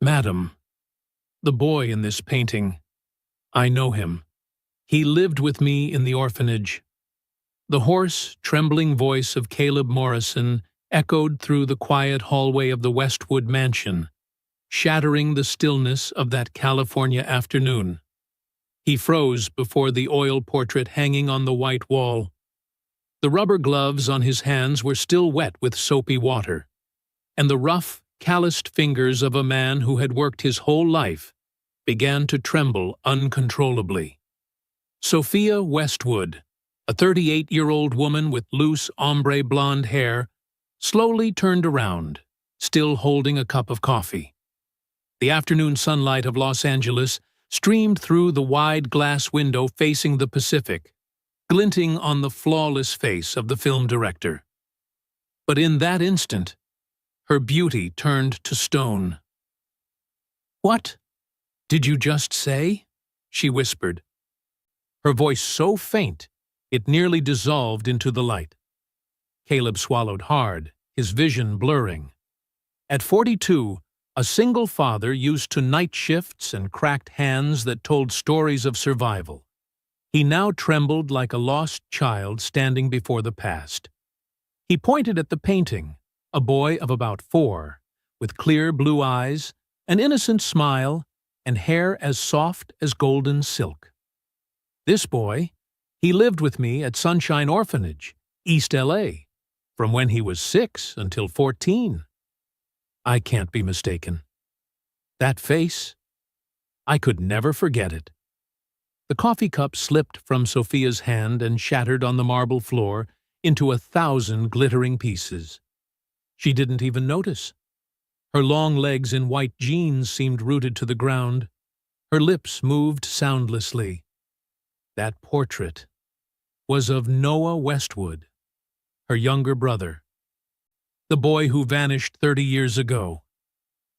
Madam, the boy in this painting, I know him. He lived with me in the orphanage. The hoarse, trembling voice of Caleb Morrison echoed through the quiet hallway of the Westwood mansion, shattering the stillness of that California afternoon. He froze before the oil portrait hanging on the white wall. The rubber gloves on his hands were still wet with soapy water, and the rough, calloused fingers of a man who had worked his whole life began to tremble uncontrollably. Sophia Westwood, a 38-year-old woman with loose ombre blonde hair, slowly turned around, still holding a cup of coffee. The afternoon sunlight of Los Angeles streamed through the wide glass window facing the Pacific, glinting on the flawless face of the film director. But in that instant, her beauty turned to stone. "What did you just say?" she whispered, her voice so faint it nearly dissolved into the light. Caleb swallowed hard, his vision blurring. At 42, a single father used to night shifts and cracked hands that told stories of survival. He now trembled like a lost child standing before the past. He pointed at the painting, a boy of about 4, with clear blue eyes, an innocent smile, and hair as soft as golden silk. "This boy, he lived with me at Sunshine Orphanage, East LA, from when he was 6 until 14. I can't be mistaken. That face, I could never forget it." The coffee cup slipped from Sophia's hand and shattered on the marble floor into 1,000 glittering pieces. She didn't even notice. Her long legs in white jeans seemed rooted to the ground. Her lips moved soundlessly. That portrait was of Noah Westwood, her younger brother, the boy who vanished 30 years ago.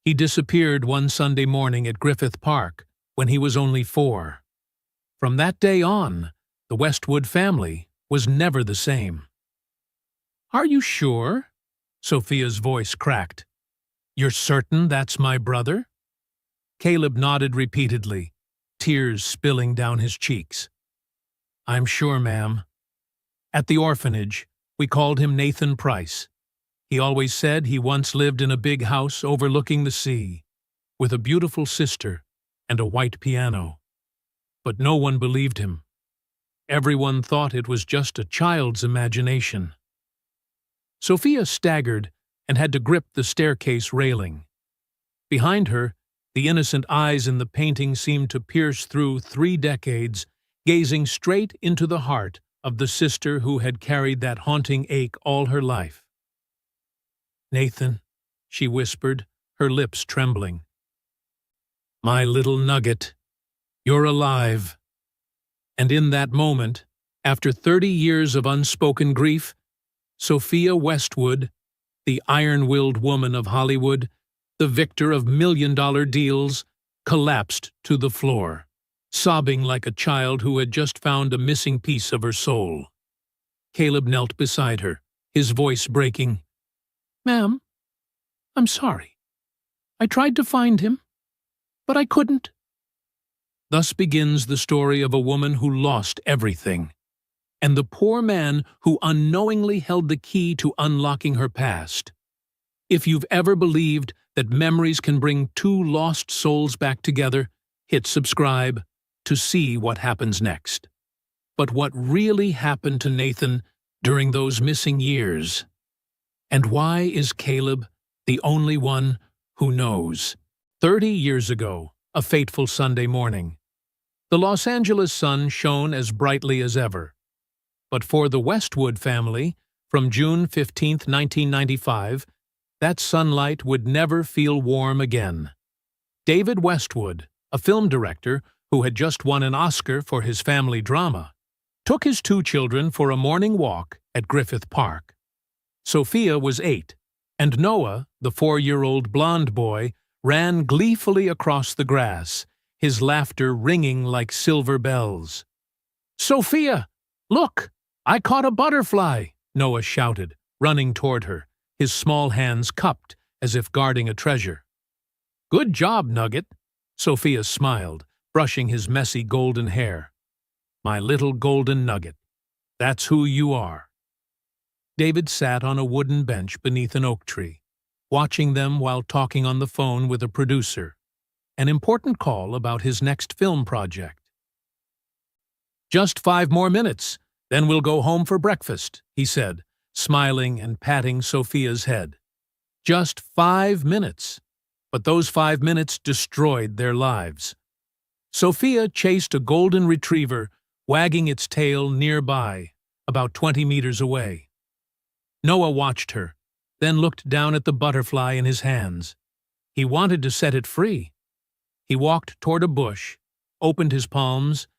He disappeared one Sunday morning at Griffith Park when he was only 4. From that day on, the Westwood family was never the same. "Are you sure?" Sophia's voice cracked. "You're certain that's my brother?" Caleb nodded repeatedly, tears spilling down his cheeks. "I'm sure, ma'am. At the orphanage, we called him Nathan Price. He always said he once lived in a big house overlooking the sea, with a beautiful sister and a white piano. But no one believed him. Everyone thought it was just a child's imagination." Sophia staggered and had to grip the staircase railing. Behind her, the innocent eyes in the painting seemed to pierce through 3 decades, gazing straight into the heart of the sister who had carried that haunting ache all her life. "Nathan," she whispered, her lips trembling. "My little nugget, you're alive." And in that moment, after 30 years of unspoken grief, Sophia Westwood, the iron-willed woman of Hollywood, the victor of million-dollar deals, collapsed to the floor, sobbing like a child who had just found a missing piece of her soul. Caleb knelt beside her, his voice breaking. "Ma'am, I'm sorry. I tried to find him, but I couldn't." Thus begins the story of a woman who lost everything, and the poor man who unknowingly held the key to unlocking her past. If you've ever believed that memories can bring 2 lost souls back together, hit subscribe to see what happens next. But what really happened to Nathan during those missing years? And why is Caleb the only one who knows? 30 years ago, a fateful Sunday morning, the Los Angeles sun shone as brightly as ever. But for the Westwood family, from June 15, 1995, that sunlight would never feel warm again. David Westwood, a film director who had just won an Oscar for his family drama, took his 2 children for a morning walk at Griffith Park. Sophia was 8, and Noah, the 4-year-old blonde boy, ran gleefully across the grass, his laughter ringing like silver bells. "Sophia, look! I caught a butterfly!" Noah shouted, running toward her, his small hands cupped as if guarding a treasure. Good job, Nugget. Sophia smiled, brushing his messy golden hair. My little golden nugget. That's who you are. David sat on a wooden bench beneath an oak tree, watching them while talking on the phone with a producer. An important call about his next film project. Just 5 more minutes, then we'll go home for breakfast, he said, smiling and patting Sophia's head. Just 5 minutes. But those 5 minutes destroyed their lives. Sophia chased a golden retriever, wagging its tail nearby, about 20 meters away. Noah watched her, then looked down at the butterfly in his hands. He wanted to set it free. He walked toward a bush, opened his palms,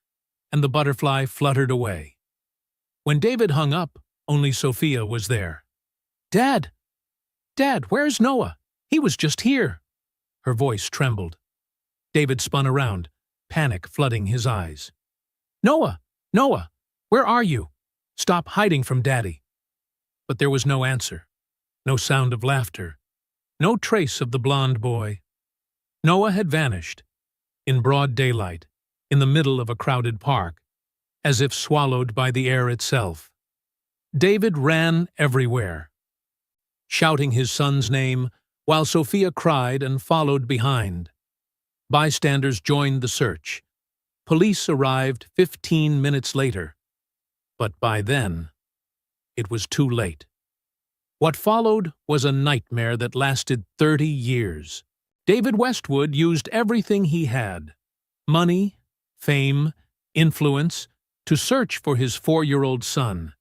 and the butterfly fluttered away. When David hung up, only Sophia was there. Dad! Dad, where's Noah? He was just here. Her voice trembled. David spun around, panic flooding his eyes. Noah! Noah! Where are you? Stop hiding from Daddy. But there was no answer, no sound of laughter, no trace of the blond boy. Noah had vanished, in broad daylight, in the middle of a crowded park, as if swallowed by the air itself. David ran everywhere, shouting his son's name, while Sophia cried and followed behind. Bystanders joined the search. Police arrived 15 minutes later, but by then, it was too late. What followed was a nightmare that lasted 30 years. David Westwood used everything he had, money, fame, influence, to search for his 4-year-old son.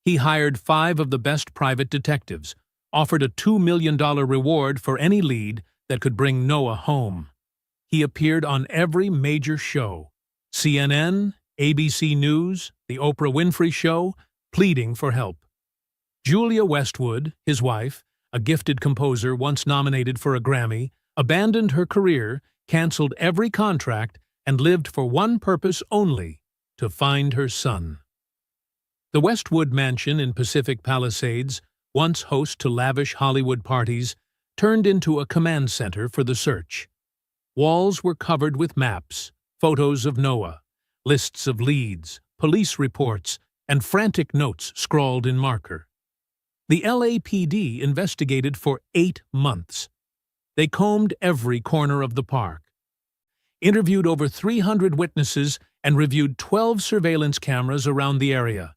He hired 5 of the best private detectives, offered a $2 million reward for any lead that could bring Noah home. He appeared on every major show, CNN, ABC News, The Oprah Winfrey Show, pleading for help. Julia Westwood, his wife, a gifted composer once nominated for a Grammy, abandoned her career, canceled every contract, and lived for one purpose only, to find her son. The Westwood Mansion in Pacific Palisades, once host to lavish Hollywood parties, turned into a command center for the search. Walls were covered with maps, photos of Noah, lists of leads, police reports, and frantic notes scrawled in marker. The LAPD investigated for 8 months. They combed every corner of the park, interviewed over 300 witnesses, and reviewed 12 surveillance cameras around the area.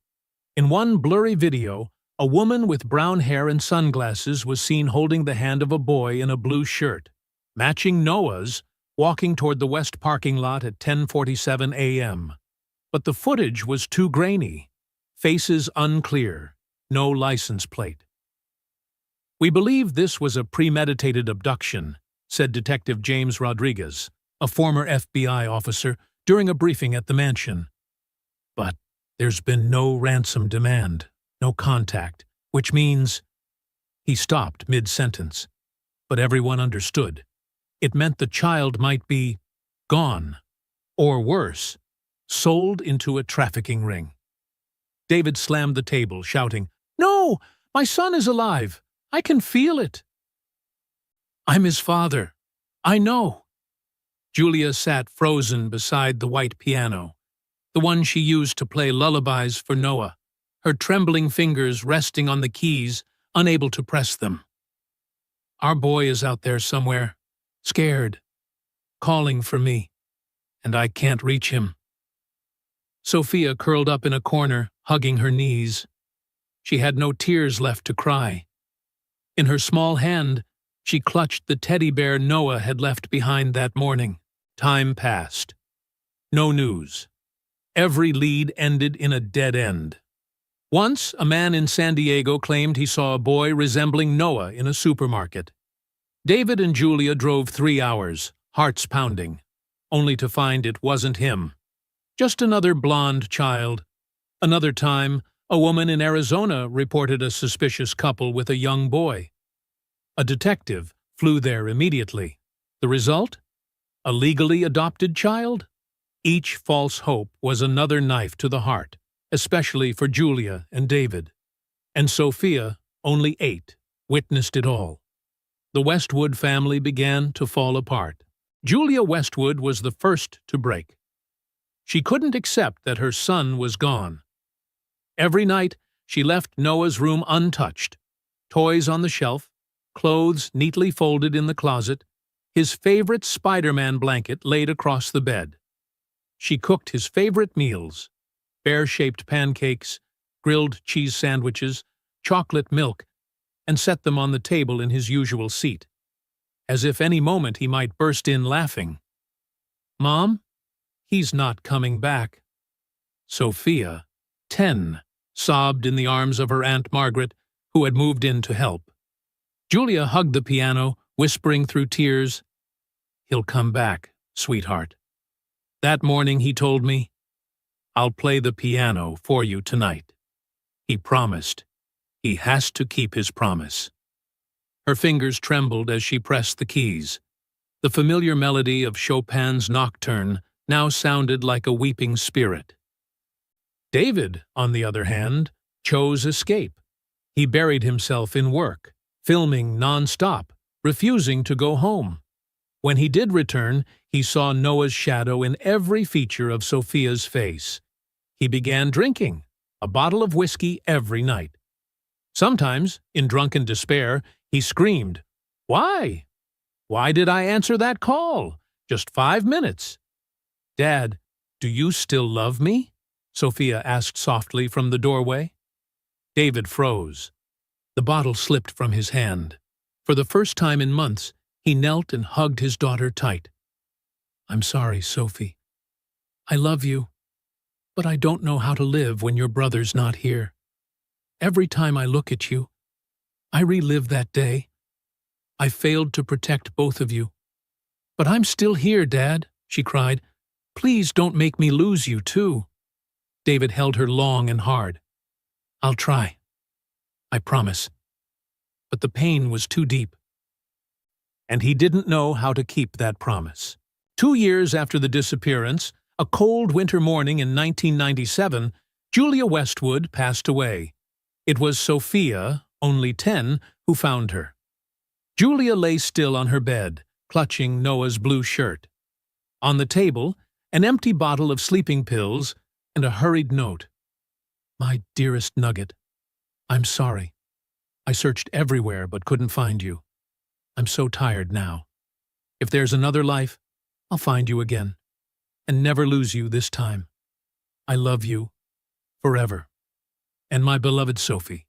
In one blurry video, a woman with brown hair and sunglasses was seen holding the hand of a boy in a blue shirt, matching Noah's, walking toward the west parking lot at 10:47 a.m. But the footage was too grainy, faces unclear, no license plate. We believe this was a premeditated abduction, said Detective James Rodriguez, a former FBI officer, during a briefing at the mansion. But there's been no ransom demand, no contact, which means... He stopped mid-sentence, but everyone understood. It meant the child might be gone, or worse, sold into a trafficking ring. David slammed the table, shouting, "No! My son is alive! I can feel it!" "I'm his father. I know." Julia sat frozen beside the white piano, the one she used to play lullabies for Noah, her trembling fingers resting on the keys, unable to press them. "Our boy is out there somewhere, scared, calling for me, and I can't reach him." Sophia curled up in a corner, hugging her knees. She had no tears left to cry. In her small hand, she clutched the teddy bear Noah had left behind that morning. Time passed. No news. Every lead ended in a dead end. Once, a man in San Diego claimed he saw a boy resembling Noah in a supermarket. David and Julia drove 3 hours, hearts pounding, only to find it wasn't him. Just another blonde child. Another time, a woman in Arizona reported a suspicious couple with a young boy. A detective flew there immediately. The result? A legally adopted child? Each false hope was another knife to the heart, especially for Julia and David. And Sophia, only 8, witnessed it all. the Westwood family began to fall apart. Julia Westwood was the first to break. She couldn't accept that her son was gone. Every night, she left Noah's room untouched. Toys on the shelf, clothes neatly folded in the closet, his favorite Spider-Man blanket laid across the bed. She cooked his favorite meals: bear-shaped pancakes, grilled cheese sandwiches, chocolate milk, and set them on the table in his usual seat, as if any moment he might burst in laughing. "Mom, he's not coming back." Sophia, 10, sobbed in the arms of her Aunt Margaret, who had moved in to help. Julia hugged the piano, whispering through tears, "He'll come back, sweetheart. That morning he told me, 'I'll play the piano for you tonight.' He promised. He has to keep his promise." Her fingers trembled as she pressed the keys. The familiar melody of Chopin's Nocturne now sounded like a weeping spirit. David, on the other hand, chose escape. He buried himself in work, filming non-stop, refusing to go home. When he did return, he saw Noah's shadow in every feature of Sophia's face. He began drinking, a bottle of whiskey every night. Sometimes, in drunken despair, he screamed, "Why? Why did I answer that call? Just 5 minutes." "Dad, do you still love me?" Sophia asked softly from the doorway. David froze. The bottle slipped from his hand. For the first time in months, he knelt and hugged his daughter tight. "I'm sorry, Sophie. I love you, but I don't know how to live when your brother's not here. Every time I look at you, I relive that day. I failed to protect both of you. But I'm still here, Dad," she cried. "Please don't make me lose you, too." David held her long and hard. "I'll try. I promise." But the pain was too deep. And he didn't know how to keep that promise. 2 years after the disappearance, a cold winter morning in 1997, Julia Westwood passed away. It was Sophia, only 10, who found her. Julia lay still on her bed, clutching Noah's blue shirt. On the table, an empty bottle of sleeping pills and a hurried note. "My dearest Nugget, I'm sorry. I searched everywhere but couldn't find you. I'm so tired now. If there's another life, I'll find you again, and never lose you this time. I love you, forever. And my beloved Sophie,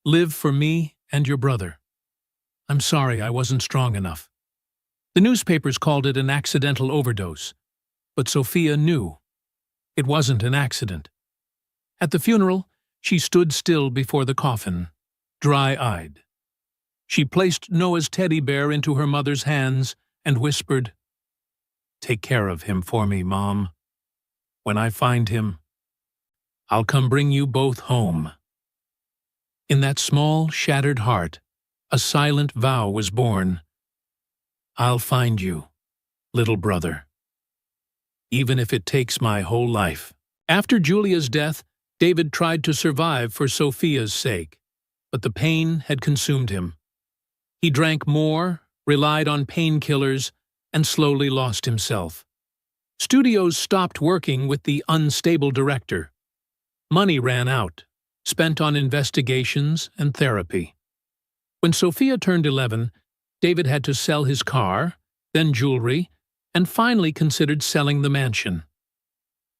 live for me and your brother. I'm sorry I wasn't strong enough." The newspapers called it an accidental overdose, but Sophia knew. It wasn't an accident. At the funeral, she stood still before the coffin, dry-eyed. She placed Noah's teddy bear into her mother's hands and whispered, "Take care of him for me, Mom. When I find him, I'll come bring you both home." In that small, shattered heart, a silent vow was born. "I'll find you, little brother, even if it takes my whole life." After Julia's death, David tried to survive for Sophia's sake, but the pain had consumed him. He drank more, relied on painkillers, and slowly lost himself. Studios stopped working with the unstable director. Money ran out, spent on investigations and therapy. When Sophia turned 11, David had to sell his car, then jewelry, and finally considered selling the mansion.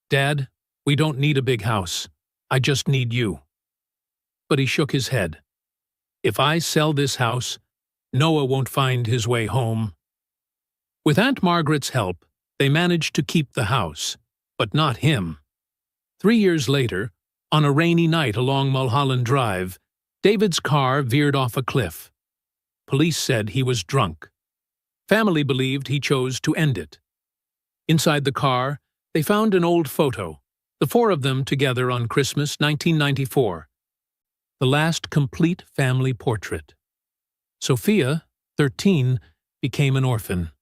"Dad, we don't need a big house. I just need you." But he shook his head. "If I sell this house, Noah won't find his way home." With Aunt Margaret's help, they managed to keep the house, but not him. 3 years later, on a rainy night along Mulholland Drive, David's car veered off a cliff. Police said he was drunk. Family believed he chose to end it. Inside the car, they found an old photo, the 4 of them together on Christmas 1994. The last complete family portrait. Sophia, 13, became an orphan.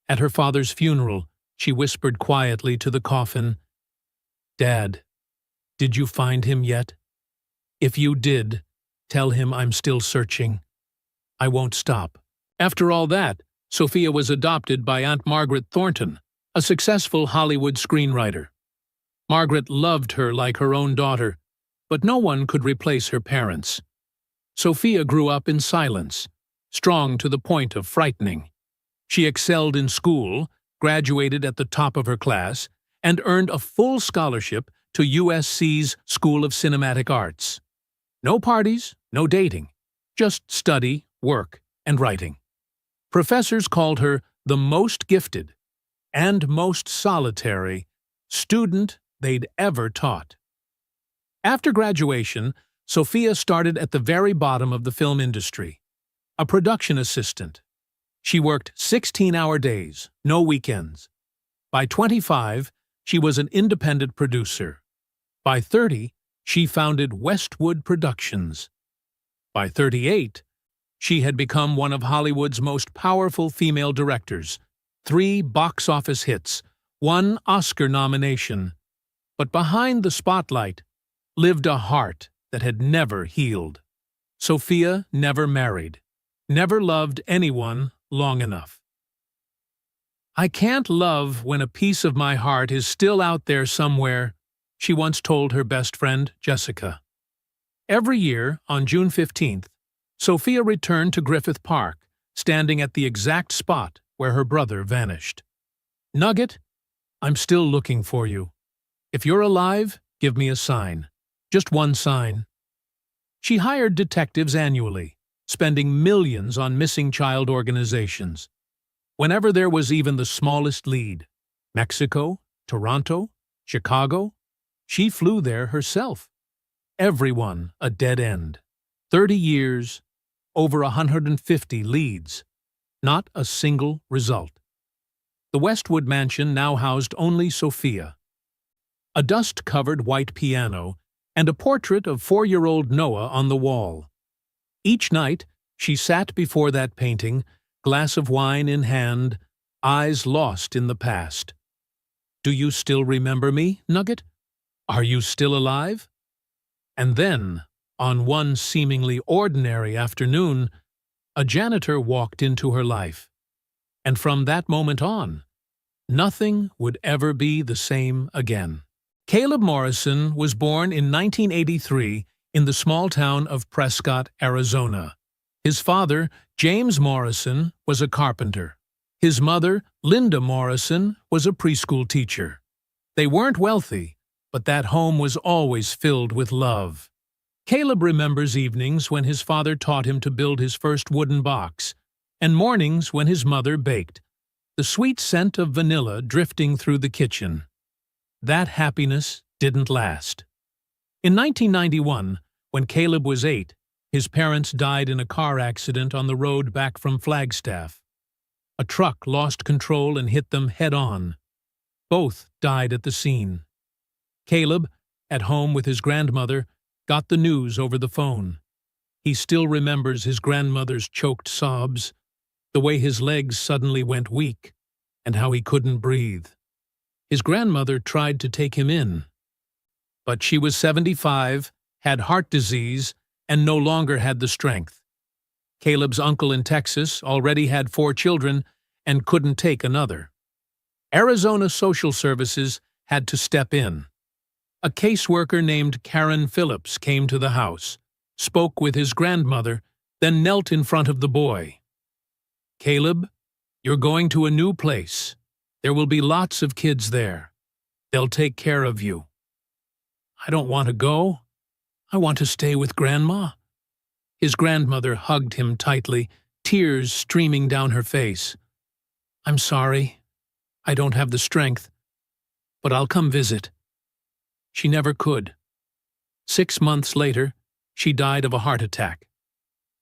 At her father's funeral, she whispered quietly to the coffin, "Dad, did you find him yet? If you did, tell him I'm still searching. I won't stop After all that, Sophia was adopted by Aunt Margaret Thornton, a successful Hollywood screenwriter. Margaret loved her like her own daughter, but no one could replace her parents. Sophia grew up in silence, strong to the point of frightening. She excelled in school, graduated at the top of her class, and earned a full scholarship to USC's School of Cinematic Arts. No parties, no dating, just study, work, and writing. Professors called her the most gifted and most solitary student they'd ever taught. After graduation, Sophia started at the very bottom of the film industry, a production assistant. She worked 16-hour days, no weekends. By 25, she was an independent producer. By 30, she founded Westwood Productions. By 38, she had become one of Hollywood's most powerful female directors, 3 box office hits, 1 Oscar nomination. But behind the spotlight lived a heart that had never healed. Sophia never married, never loved anyone long enough. "I can't love when a piece of my heart is still out there somewhere," she once told her best friend, Jessica. Every year, on June 15th, Sophia returned to Griffith Park, standing at the exact spot where her brother vanished. "Nugget, I'm still looking for you. If you're alive, give me a sign. Just one sign." She hired detectives annually, spending millions on missing child organizations. Whenever there was even the smallest lead, Mexico, Toronto, Chicago, she flew there herself. Everyone a dead end. 30 years, over 150 leads. Not a single result. The Westwood mansion now housed only Sophia. A dust-covered white piano and a portrait of 4-year-old Noah on the wall. Each night, she sat before that painting, glass of wine in hand, eyes lost in the past. "Do you still remember me, Nugget? Are you still alive?" And then, on one seemingly ordinary afternoon, a janitor walked into her life. And from that moment on, nothing would ever be the same again. Caleb Morrison was born in 1983 in the small town of Prescott, Arizona. His father, James Morrison, was a carpenter. His mother, Linda Morrison, was a preschool teacher. They weren't wealthy, but that home was always filled with love. Caleb remembers evenings when his father taught him to build his first wooden box, and mornings when his mother baked, the sweet scent of vanilla drifting through the kitchen. That happiness didn't last. In 1991, when Caleb was 8, his parents died in a car accident on the road back from Flagstaff. A truck lost control and hit them head-on. Both died at the scene. Caleb, at home with his grandmother, got the news over the phone. He still remembers his grandmother's choked sobs, the way his legs suddenly went weak, and how he couldn't breathe. His grandmother tried to take him in, but she was 75, had heart disease, and no longer had the strength. Caleb's uncle in Texas already had 4 children and couldn't take another. Arizona Social Services had to step in. A caseworker named Karen Phillips came to the house, spoke with his grandmother, then knelt in front of the boy. "Caleb, you're going to a new place. There will be lots of kids there. They'll take care of you." "I don't want to go. I want to stay with Grandma." His grandmother hugged him tightly, tears streaming down her face. "I'm sorry. I don't have the strength. But I'll come visit." She never could. 6 months later, she died of a heart attack.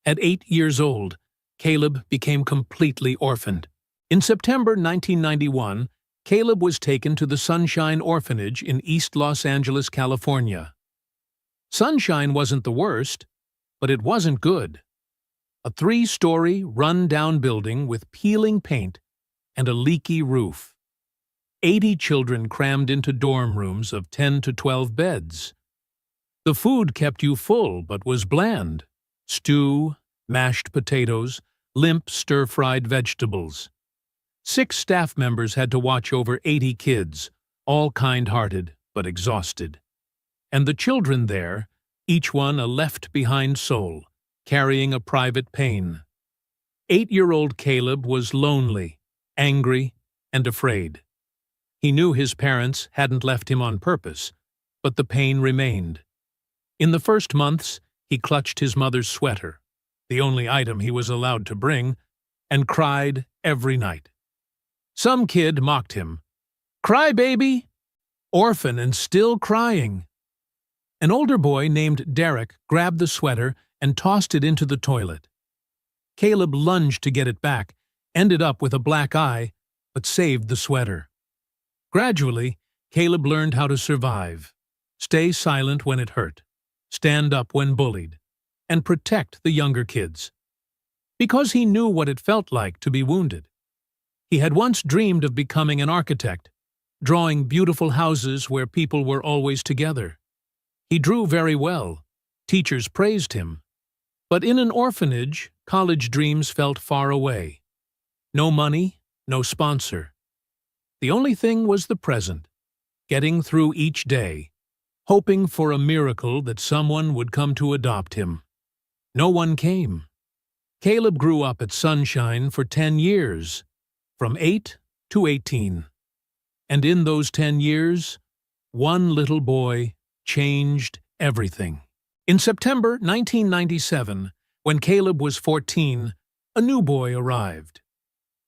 At 8 years old, Caleb became completely orphaned. In September 1991, Caleb was taken to the Sunshine Orphanage in East Los Angeles, California. Sunshine wasn't the worst, but it wasn't good. A 3-story, run-down building with peeling paint and a leaky roof. 80 children crammed into dorm rooms of 10 to 12 beds. The food kept you full but was bland. Stew, mashed potatoes, limp stir-fried vegetables. 6 staff members had to watch over 80 kids, all kind-hearted but exhausted. And the children there, each one a left-behind soul, carrying a private pain. 8-year-old Caleb was lonely, angry, and afraid. He knew his parents hadn't left him on purpose, but the pain remained. In the first months, he clutched his mother's sweater, the only item he was allowed to bring, and cried every night. Some kid mocked him. "Cry, baby!" Orphan and still crying. An older boy named Derek grabbed the sweater and tossed it into the toilet. Caleb lunged to get it back, ended up with a black eye, but saved the sweater. Gradually, Caleb learned how to survive, stay silent when it hurt, stand up when bullied, and protect the younger kids. Because he knew what it felt like to be wounded. He had once dreamed of becoming an architect, drawing beautiful houses where people were always together. He drew very well. Teachers praised him. But in an orphanage, college dreams felt far away. No money, no sponsor. The only thing was the present, getting through each day, hoping for a miracle that someone would come to adopt him. No one came. Caleb grew up at Sunshine for 10 years, from 8 to 18. And in those 10 years, one little boy changed everything. In September 1997, when Caleb was 14, a new boy arrived.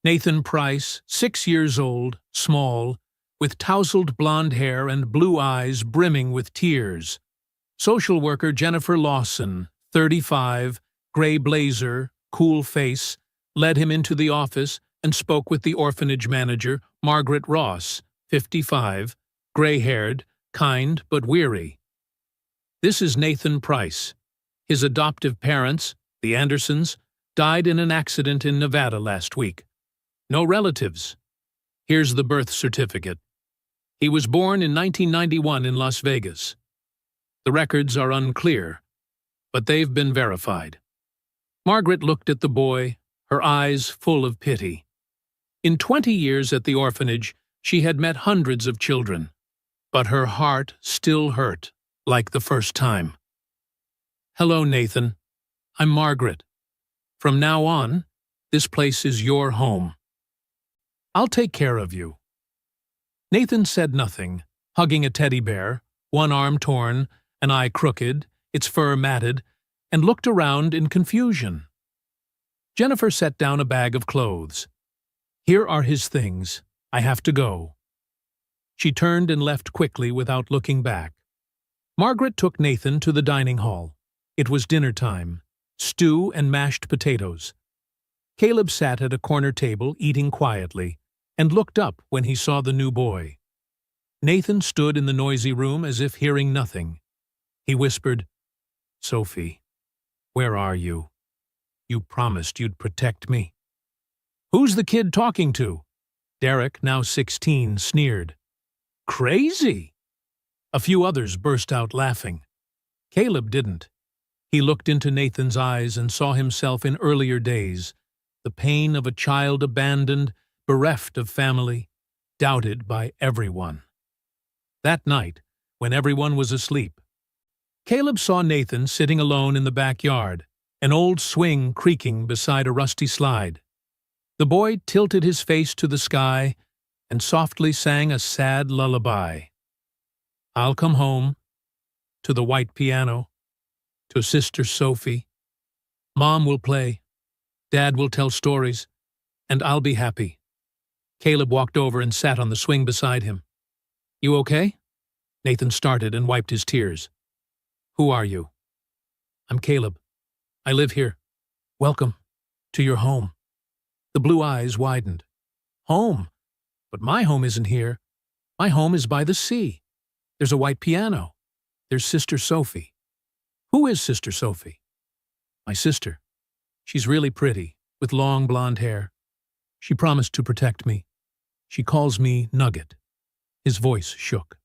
Nathan Price, 6 years old, small, with tousled blonde hair and blue eyes brimming with tears. Social worker Jennifer Lawson, 35, gray blazer, cool face, led him into the office and spoke with the orphanage manager, Margaret Ross, 55, gray-haired, kind but weary. "This is Nathan Price. His adoptive parents, the Andersons, died in an accident in Nevada last week. No relatives. Here's the birth certificate. He was born in 1991 in Las Vegas. The records are unclear, but they've been verified." Margaret looked at the boy, her eyes full of pity. In 20 years at the orphanage, she had met hundreds of children, but her heart still hurt, like the first time. "Hello, Nathan. I'm Margaret. From now on, this place is your home. I'll take care of you." Nathan said nothing, hugging a teddy bear, one arm torn, an eye crooked, its fur matted, and looked around in confusion. Jennifer set down a bag of clothes. "Here are his things. I have to go." She turned and left quickly without looking back. Margaret took Nathan to the dining hall. It was dinner time, stew and mashed potatoes. Caleb sat at a corner table eating quietly and looked up when he saw the new boy. Nathan stood in the noisy room as if hearing nothing. He whispered, "Sophie, where are you? You promised you'd protect me." "Who's the kid talking to?" Derek, now 16, sneered. "Crazy!" A few others burst out laughing. Caleb didn't. He looked into Nathan's eyes and saw himself in earlier days, the pain of a child abandoned, bereft of family, doubted by everyone. That night, when everyone was asleep, Caleb saw Nathan sitting alone in the backyard, an old swing creaking beside a rusty slide. The boy tilted his face to the sky and softly sang a sad lullaby. "I'll come home, to the white piano, to Sister Sophie. Mom will play, Dad will tell stories, and I'll be happy." Caleb walked over and sat on the swing beside him. "You okay?" Nathan started and wiped his tears. "Who are you?" "I'm Caleb. I live here. Welcome to your home." The blue eyes widened. "Home? But my home isn't here. My home is by the sea. There's a white piano. There's Sister Sophie." "Who is Sister Sophie?" "My sister. She's really pretty, with long blonde hair. She promised to protect me. She calls me Nugget." His voice shook.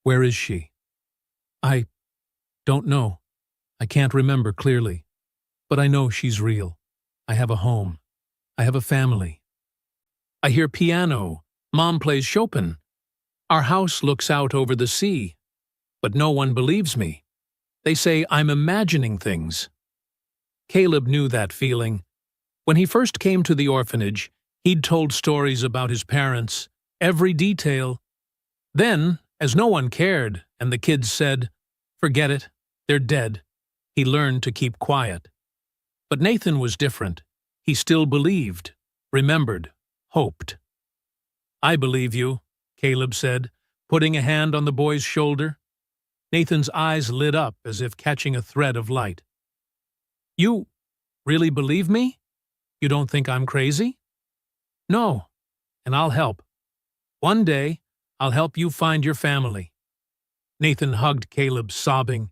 "Where is she?" "I don't know. I can't remember clearly. But I know she's real. I have a home. I have a family. I hear piano. Mom plays Chopin. Our house looks out over the sea. But no one believes me. They say I'm imagining things. Caleb knew that feeling. When he first came to the orphanage, he'd told stories about his parents, every detail. Then, as no one cared and the kids said, "Forget it, they're dead," he learned to keep quiet. But Nathan was different. He still believed, remembered, hoped. "I believe you," Caleb said, putting a hand on the boy's shoulder. Nathan's eyes lit up as if catching a thread of light. "You really believe me? You don't think I'm crazy?" "No, and I'll help. One day, I'll help you find your family." Nathan hugged Caleb, sobbing.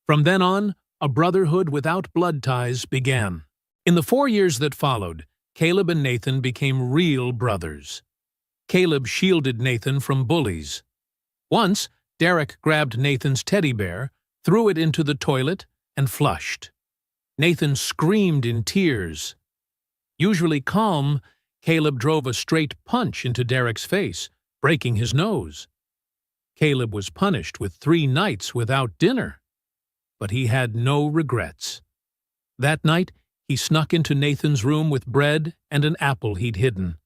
From then on, a brotherhood without blood ties began. In the 4 years that followed, Caleb and Nathan became real brothers. Caleb shielded Nathan from bullies. Once, Derek grabbed Nathan's teddy bear, threw it into the toilet, and flushed. Nathan screamed in tears. Usually calm, Caleb drove a straight punch into Derek's face, breaking his nose. Caleb was punished with 3 nights without dinner. But he had no regrets. That night, he snuck into Nathan's room with bread and an apple he'd hidden.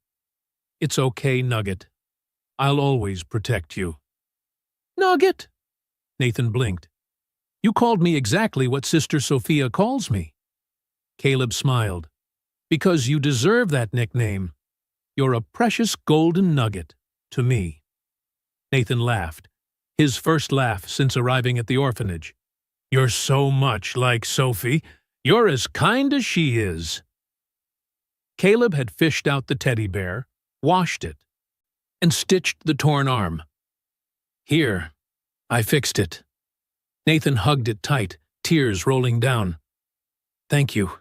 "It's okay, Nugget. I'll always protect you." "Nugget?" Nathan blinked. "You called me exactly what Sister Sophia calls me." Caleb smiled. "Because you deserve that nickname. You're a precious golden nugget to me." Nathan laughed, his first laugh since arriving at the orphanage. "You're so much like Sophie. You're as kind as she is." Caleb had fished out the teddy bear, washed it, and stitched the torn arm. "Here, I fixed it." Nathan hugged it tight, tears rolling down. "Thank you.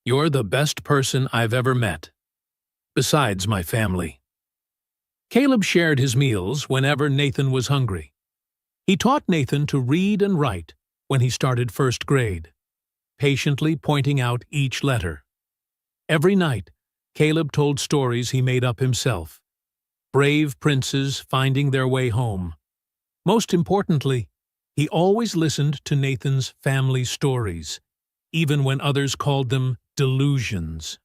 You're the best person I've ever met, besides my family." Caleb shared his meals whenever Nathan was hungry. He taught Nathan to read and write when he started first grade, patiently pointing out each letter. Every night, Caleb told stories he made up himself. Brave princes finding their way home. Most importantly, he always listened to Nathan's family stories, even when others called them delusions.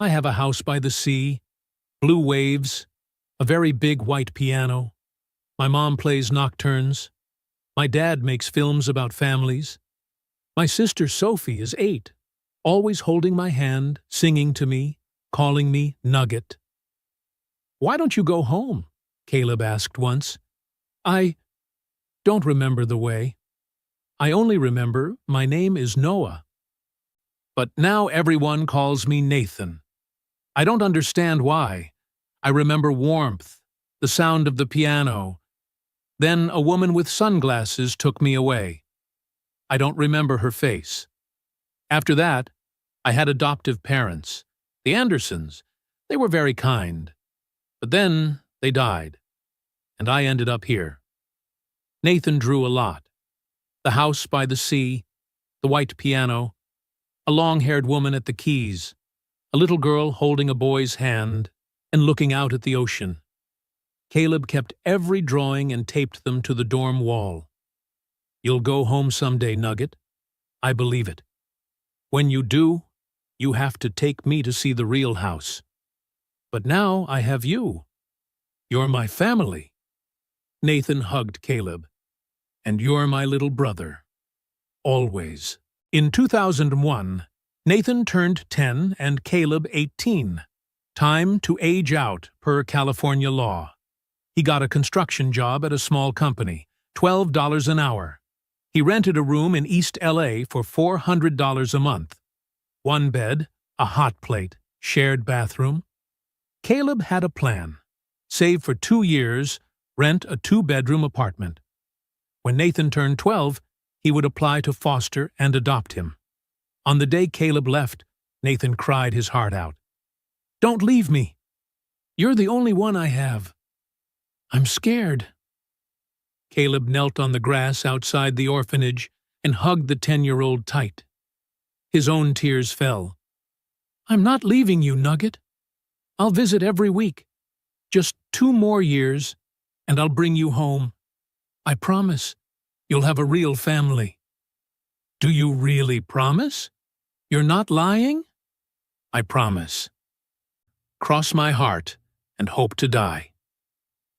"I have a house by the sea, blue waves, a very big white piano. My mom plays nocturnes. My dad makes films about families. My sister Sophie is 8, always holding my hand, singing to me, calling me Nugget." "Why don't you go home?" Caleb asked once. "I don't remember the way. I only remember my name is Noah. But now everyone calls me Nathan. I don't understand why. I remember warmth, the sound of the piano. Then a woman with sunglasses took me away. I don't remember her face. After that, I had adoptive parents, the Andersons. They were very kind. But then they died, and I ended up here." Nathan drew a lot. The house by the sea, the white piano, a long-haired woman at the keys, a little girl holding a boy's hand and looking out at the ocean. Caleb kept every drawing and taped them to the dorm wall. "You'll go home someday, Nugget. I believe it. When you do, you have to take me to see the real house. But now I have you. You're my family." Nathan hugged Caleb. "And you're my little brother. Always." In 2001, Nathan turned 10 and Caleb 18. Time to age out per California law. He got a construction job at a small company, $12 an hour. He rented a room in East LA for $400 a month. 1 bed, a hot plate, shared bathroom. Caleb had a plan. Save for 2 years, rent a 2-bedroom apartment. When Nathan turned 12, he would apply to foster and adopt him. On the day Caleb left, Nathan cried his heart out. "Don't leave me. You're the only one I have. I'm scared." Caleb knelt on the grass outside the orphanage and hugged the 10-year-old tight. His own tears fell. "I'm not leaving you, Nugget. I'll visit every week. Just 2 more years, and I'll bring you home. I promise. You'll have a real family." "Do you really promise? You're not lying?" "I promise. Cross my heart and hope to die."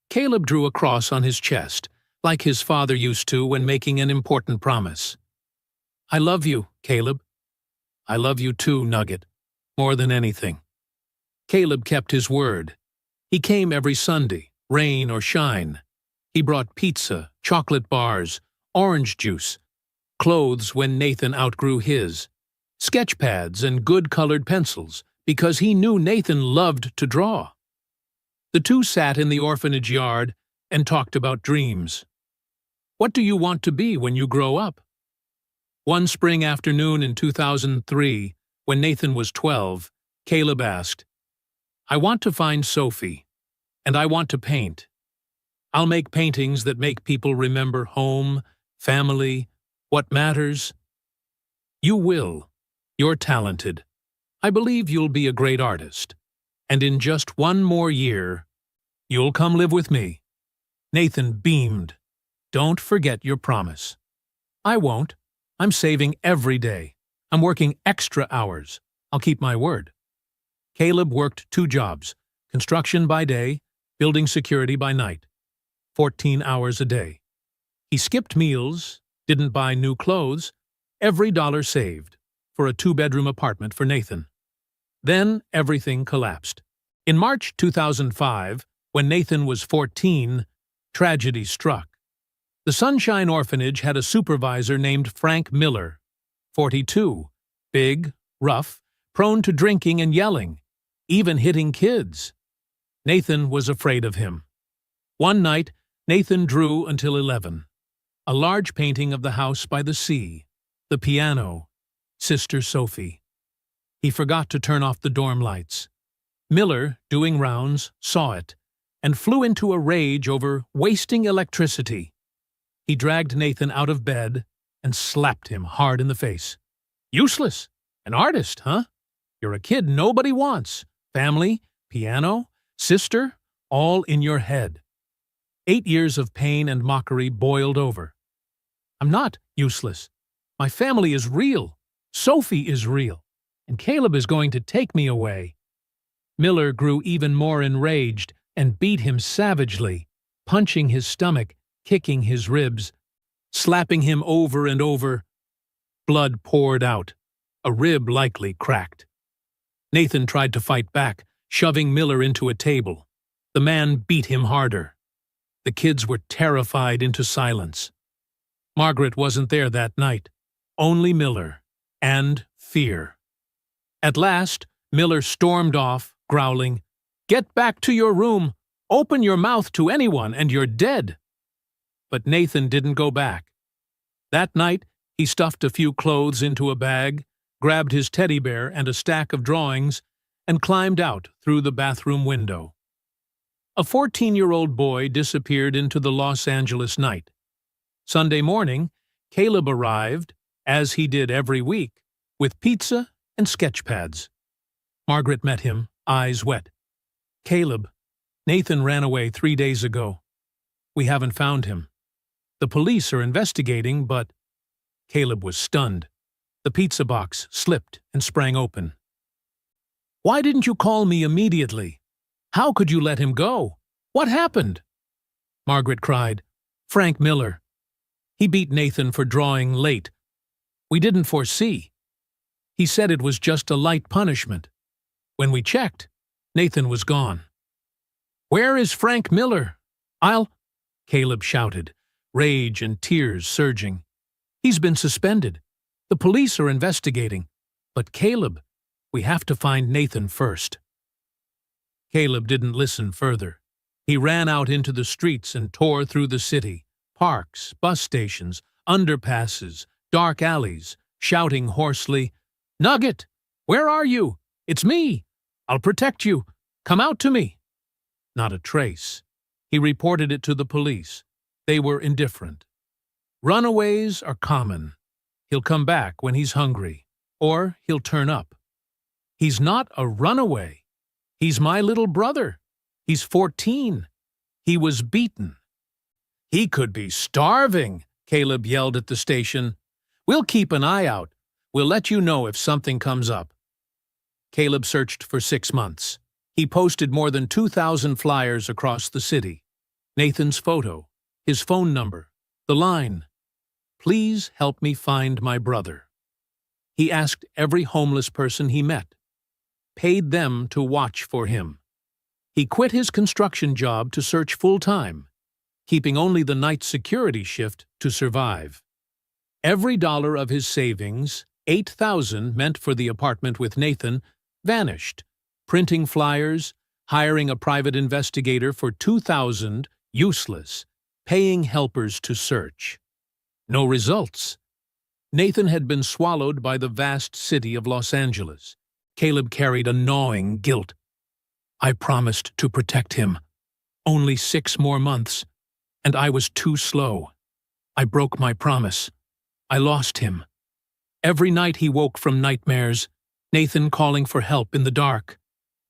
Caleb drew a cross on his chest, like his father used to when making an important promise. "I love you, Caleb." "I love you too, Nugget, more than anything." Caleb kept his word. He came every Sunday, rain or shine. He brought pizza, chocolate bars, orange juice, clothes when Nathan outgrew his, sketch pads and good-colored pencils, because he knew Nathan loved to draw. The two sat in the orphanage yard and talked about dreams. "What do you want to be when you grow up?" One spring afternoon in 2003, when Nathan was 12, Caleb asked, "I want to find Sophie, and I want to paint. I'll make paintings that make people remember home, family, what matters." "You will. You're talented. I believe you'll be a great artist. And in just 1 more year, you'll come live with me." Nathan beamed. "Don't forget your promise." "I won't. I'm saving every day. I'm working extra hours. I'll keep my word." Caleb worked 2 jobs, construction by day, building security by night, 14 hours a day. He skipped meals, didn't buy new clothes, every dollar saved, for a 2-bedroom apartment for Nathan. Then everything collapsed. In March 2005, when Nathan was 14, tragedy struck. The Sunshine Orphanage had a supervisor named Frank Miller, 42, big, rough, prone to drinking and yelling, even hitting kids. Nathan was afraid of him. One night, Nathan drew until 11. A large painting of the house by the sea, the piano, Sister Sophie. He forgot to turn off the dorm lights. Miller, doing rounds, saw it, and flew into a rage over wasting electricity. He dragged Nathan out of bed and slapped him hard in the face. "Useless! An artist, huh? You're a kid nobody wants. Family, piano, sister, all in your head." 8 years of pain and mockery boiled over. "I'm not useless. My family is real. Sophie is real. And Caleb is going to take me away." Miller grew even more enraged and beat him savagely, punching his stomach, kicking his ribs, slapping him over and over. Blood poured out. A rib likely cracked. Nathan tried to fight back, shoving Miller into a table. The man beat him harder. The kids were terrified into silence. Margaret wasn't there that night. Only Miller. And fear. At last, Miller stormed off, growling, "Get back to your room! Open your mouth to anyone and you're dead!" But Nathan didn't go back. That night, he stuffed a few clothes into a bag, grabbed his teddy bear and a stack of drawings, and climbed out through the bathroom window. A 14-year-old boy disappeared into the Los Angeles night. Sunday morning, Caleb arrived, as he did every week, with pizza and sketch pads. Margaret met him, eyes wet. "Caleb, Nathan ran away 3 days ago. We haven't found him. The police are investigating, but—" Caleb was stunned. The pizza box slipped and sprang open. "Why didn't you call me immediately? How could you let him go? What happened?" Margaret cried. "Frank Miller. He beat Nathan for drawing late. We didn't foresee. He said it was just a light punishment. When we checked, Nathan was gone." "Where is Frank Miller? I'll—" Caleb shouted, rage and tears surging. "He's been suspended. The police are investigating. But Caleb, we have to find Nathan first." Caleb didn't listen further. He ran out into the streets and tore through the city, parks, bus stations, underpasses, dark alleys, shouting hoarsely, "Nugget! Where are you? It's me! I'll protect you! Come out to me!" Not a trace. He reported it to the police. They were indifferent. Runaways are common. He'll come back when he's hungry, or he'll turn up. He's not a runaway. He's my little brother. He's 14. He was beaten. He could be starving, Caleb yelled at the station. We'll keep an eye out. We'll let you know if something comes up. Caleb searched for 6 months. He posted more than 2,000 flyers across the city. Nathan's photo, his phone number, the line, "Please help me find my brother." He asked every homeless person he met, paid them to watch for him. He quit his construction job to search full-time, keeping only the night security shift to survive. Every dollar of his savings, $8,000 meant for the apartment with Nathan, vanished. Printing flyers, hiring a private investigator for $2,000, useless, paying helpers to search. No results. Nathan had been swallowed by the vast city of Los Angeles. Caleb carried a gnawing guilt. I promised to protect him. Only 6 more months, and I was too slow. I broke my promise. I lost him. Every night he woke from nightmares, Nathan calling for help in the dark.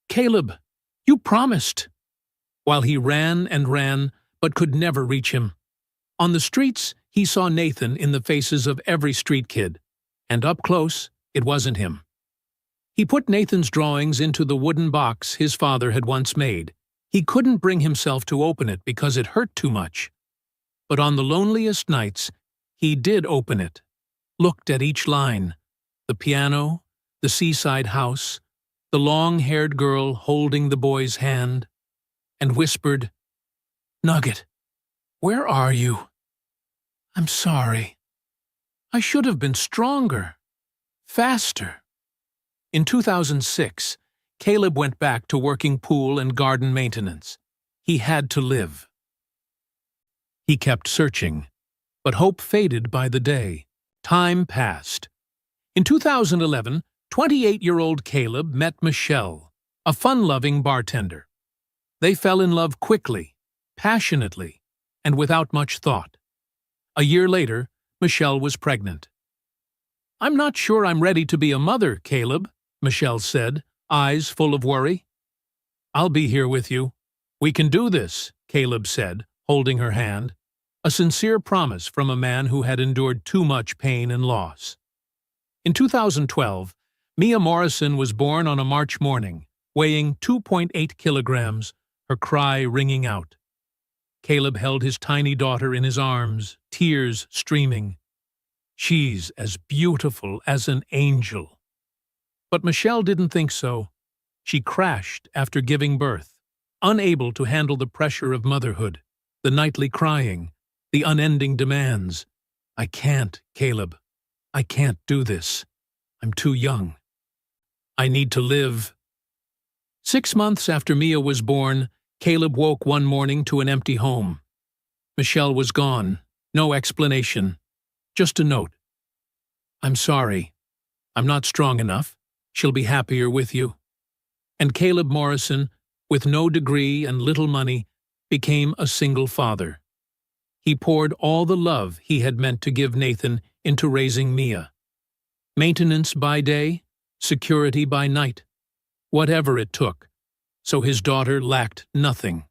Caleb, you promised. While he ran and ran, but could never reach him. On the streets, he saw Nathan in the faces of every street kid, and up close, it wasn't him. He put Nathan's drawings into the wooden box his father had once made. He couldn't bring himself to open it because it hurt too much. But on the loneliest nights, he did open it, looked at each line, the piano, the seaside house, the long-haired girl holding the boy's hand, and whispered, "Nugget, where are you? I'm sorry. I should have been stronger, faster." In 2006, Caleb went back to working pool and garden maintenance. He had to live. He kept searching, but hope faded by the day. Time passed. In 2011, 28-year-old Caleb met Michelle, a fun-loving bartender. They fell in love quickly, passionately, and without much thought. A year later, Michelle was pregnant. "I'm not sure I'm ready to be a mother, Caleb," Michelle said, eyes full of worry. "I'll be here with you. We can do this," Caleb said, holding her hand, a sincere promise from a man who had endured too much pain and loss. In 2012, Mia Morrison was born on a March morning, weighing 2.8 kilograms, her cry ringing out. Caleb held his tiny daughter in his arms, tears streaming. "She's as beautiful as an angel." But Michelle didn't think so. She crashed after giving birth, unable to handle the pressure of motherhood, the nightly crying, the unending demands. "I can't, Caleb. I can't do this. I'm too young. I need to live." 6 months after Mia was born, Caleb woke one morning to an empty home. Michelle was gone, no explanation, just a note. "I'm sorry. I'm not strong enough. She'll be happier with you." And Caleb Morrison, with no degree and little money, became a single father. He poured all the love he had meant to give Nathan into raising Mia. Maintenance by day, security by night, whatever it took, so his daughter lacked nothing.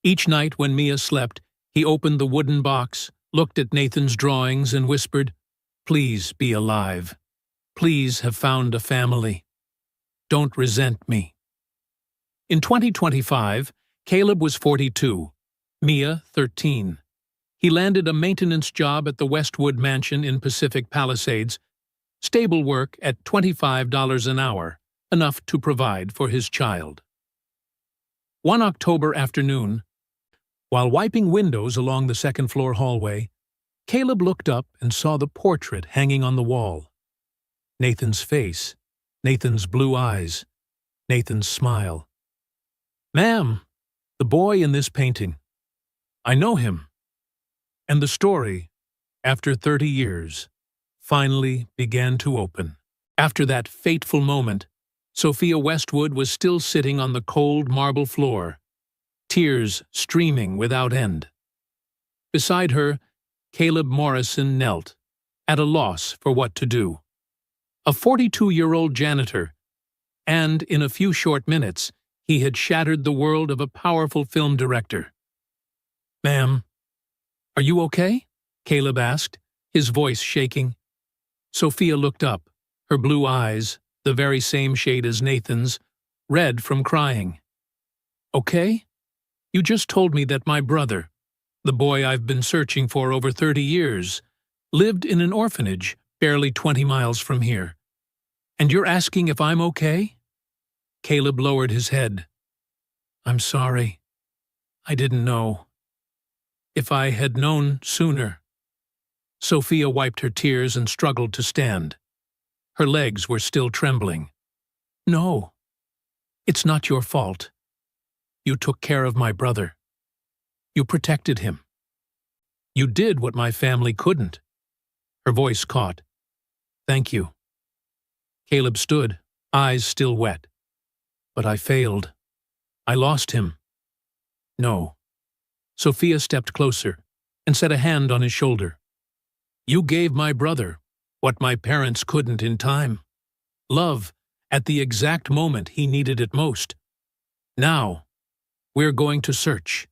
Each night when Mia slept, he opened the wooden box, looked at Nathan's drawings and whispered, "Please be alive. Please have found a family. Don't resent me." In 2025, Caleb was 42, Mia 13. He landed a maintenance job at the Westwood Mansion in Pacific Palisades, stable work at $25 an hour, enough to provide for his child. One October afternoon, while wiping windows along the second-floor hallway, Caleb looked up and saw the portrait hanging on the wall. Nathan's face, Nathan's blue eyes, Nathan's smile. "Ma'am, the boy in this painting. I know him." And the story, after 30 years, finally began to open. After that fateful moment, Sophia Westwood was still sitting on the cold marble floor, tears streaming without end. Beside her, Caleb Morrison knelt, at a loss for what to do. a 42-year-old janitor, and in a few short minutes, he had shattered the world of a powerful film director. "Ma'am, are you okay?" Caleb asked, his voice shaking. Sophia looked up, her blue eyes, the very same shade as Nathan's, red from crying. "Okay? You just told me that my brother, the boy I've been searching for over 30 years, lived in an orphanage barely 20 miles from here. And you're asking if I'm okay?" Caleb lowered his head. "I'm sorry. I didn't know. If I had known sooner." Sophia wiped her tears and struggled to stand. Her legs were still trembling. "No, it's not your fault. You took care of my brother. You protected him. You did what my family couldn't." Her voice caught. "Thank you." Caleb stood, eyes still wet. "But I failed. I lost him." "No." Sophia stepped closer and set a hand on his shoulder. "You gave my brother what my parents couldn't in time. Love at the exact moment he needed it most. Now, we're going to search.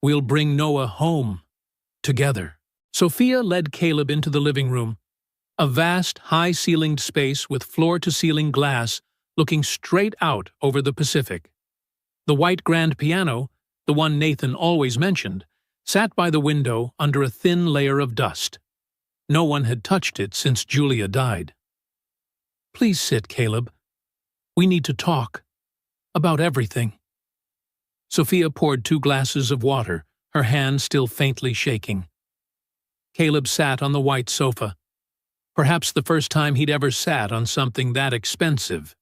We'll bring Noah home. Together." Sophia led Caleb into the living room, a vast, high-ceilinged space with floor-to-ceiling glass looking straight out over the Pacific. The white grand piano, the one Nathan always mentioned, sat by the window under a thin layer of dust. No one had touched it since Julia died. "Please sit, Caleb. We need to talk. About everything." Sophia poured 2 glasses of water, her hand still faintly shaking. Caleb sat on the white sofa. Perhaps the first time he'd ever sat on something that expensive.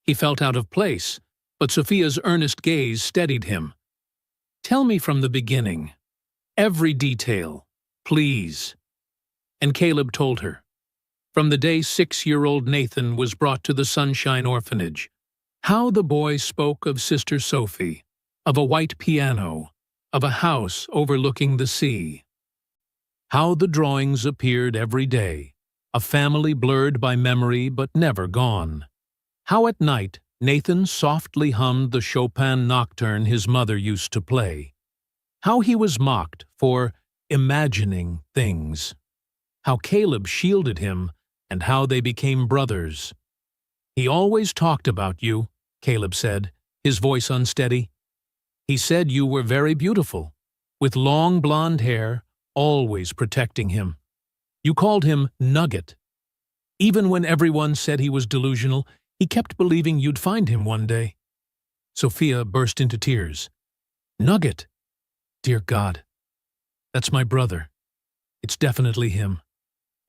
He felt out of place, but Sophia's earnest gaze steadied him. "Tell me from the beginning. Every detail, please." And Caleb told her. From the day 6-year-old Nathan was brought to the Sunshine Orphanage, how the boy spoke of Sister Sophie, of a white piano, of a house overlooking the sea. How the drawings appeared every day, a family blurred by memory but never gone. How at night Nathan softly hummed the Chopin nocturne his mother used to play. How he was mocked for imagining things. How Caleb shielded him, and how they became brothers. "He always talked about you," Caleb said, his voice unsteady. "He said you were very beautiful, with long blonde hair, always protecting him. You called him Nugget. Even when everyone said he was delusional, he kept believing you'd find him one day." Sophia burst into tears. "Nugget? Dear God, that's my brother. It's definitely him.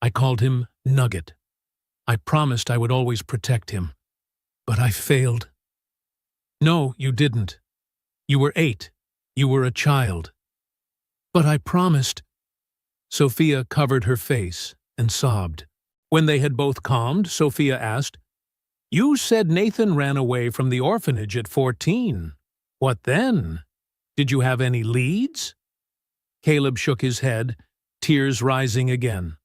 I called him Nugget. I promised I would always protect him. But I failed." "No, you didn't. You were 8. You were a child." "But I promised." Sophia covered her face and sobbed. When they had both calmed, Sophia asked, "You said Nathan ran away from the orphanage at 14. What then? Did you have any leads?" Caleb shook his head, tears rising again.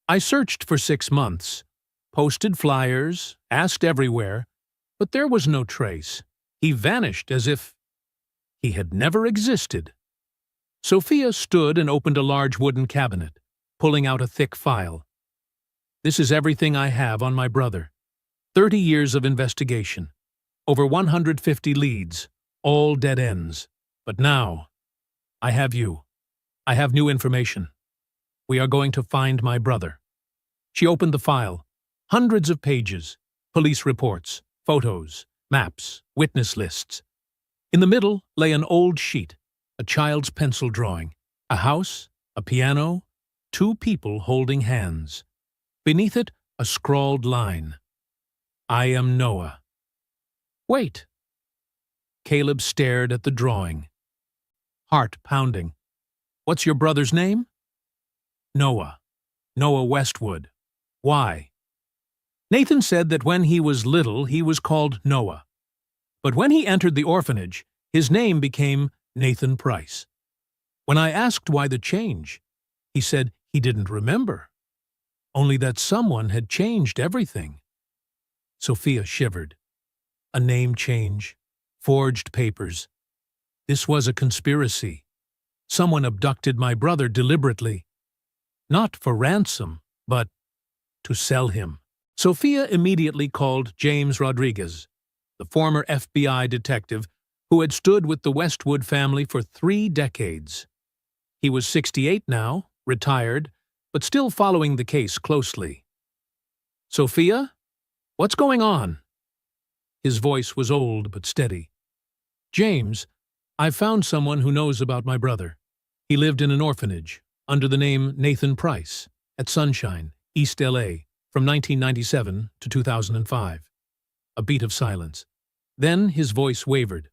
"I searched for 6 months, posted flyers, asked everywhere, but there was no trace. He vanished as if he had never existed." Sophia stood and opened a large wooden cabinet, pulling out a thick file. "This is everything I have on my brother. 30 years of investigation. Over 150 leads, all dead ends. But now, I have you. I have new information. We are going to find my brother." She opened the file. Hundreds of pages, police reports, photos, maps, witness lists. In the middle lay an old sheet, a child's pencil drawing, a house, a piano, 2 people holding hands. Beneath it, a scrawled line. "I am Noah." "Wait." Caleb stared at the drawing. Heart pounding. "What's your brother's name?" "Noah. Noah Westwood. Why?" "Nathan said that when he was little he was called Noah. But when he entered the orphanage, his name became Nathan Price. When I asked why the change, he said he didn't remember. only that someone had changed everything. Sophia shivered. A name change, forged papers. This was a conspiracy. Someone abducted my brother deliberately. Not for ransom, but to sell him. Sophia immediately called James Rodriguez, the former FBI detective who had stood with the Westwood family for 3 decades. He was 68 now, retired, but still following the case closely. "Sophia? What's going on?" His voice was old but steady. "James, I've found someone who knows about my brother. He lived in an orphanage, under the name Nathan Price, at Sunshine, East L.A., from 1997 to 2005. A beat of silence. Then his voice wavered.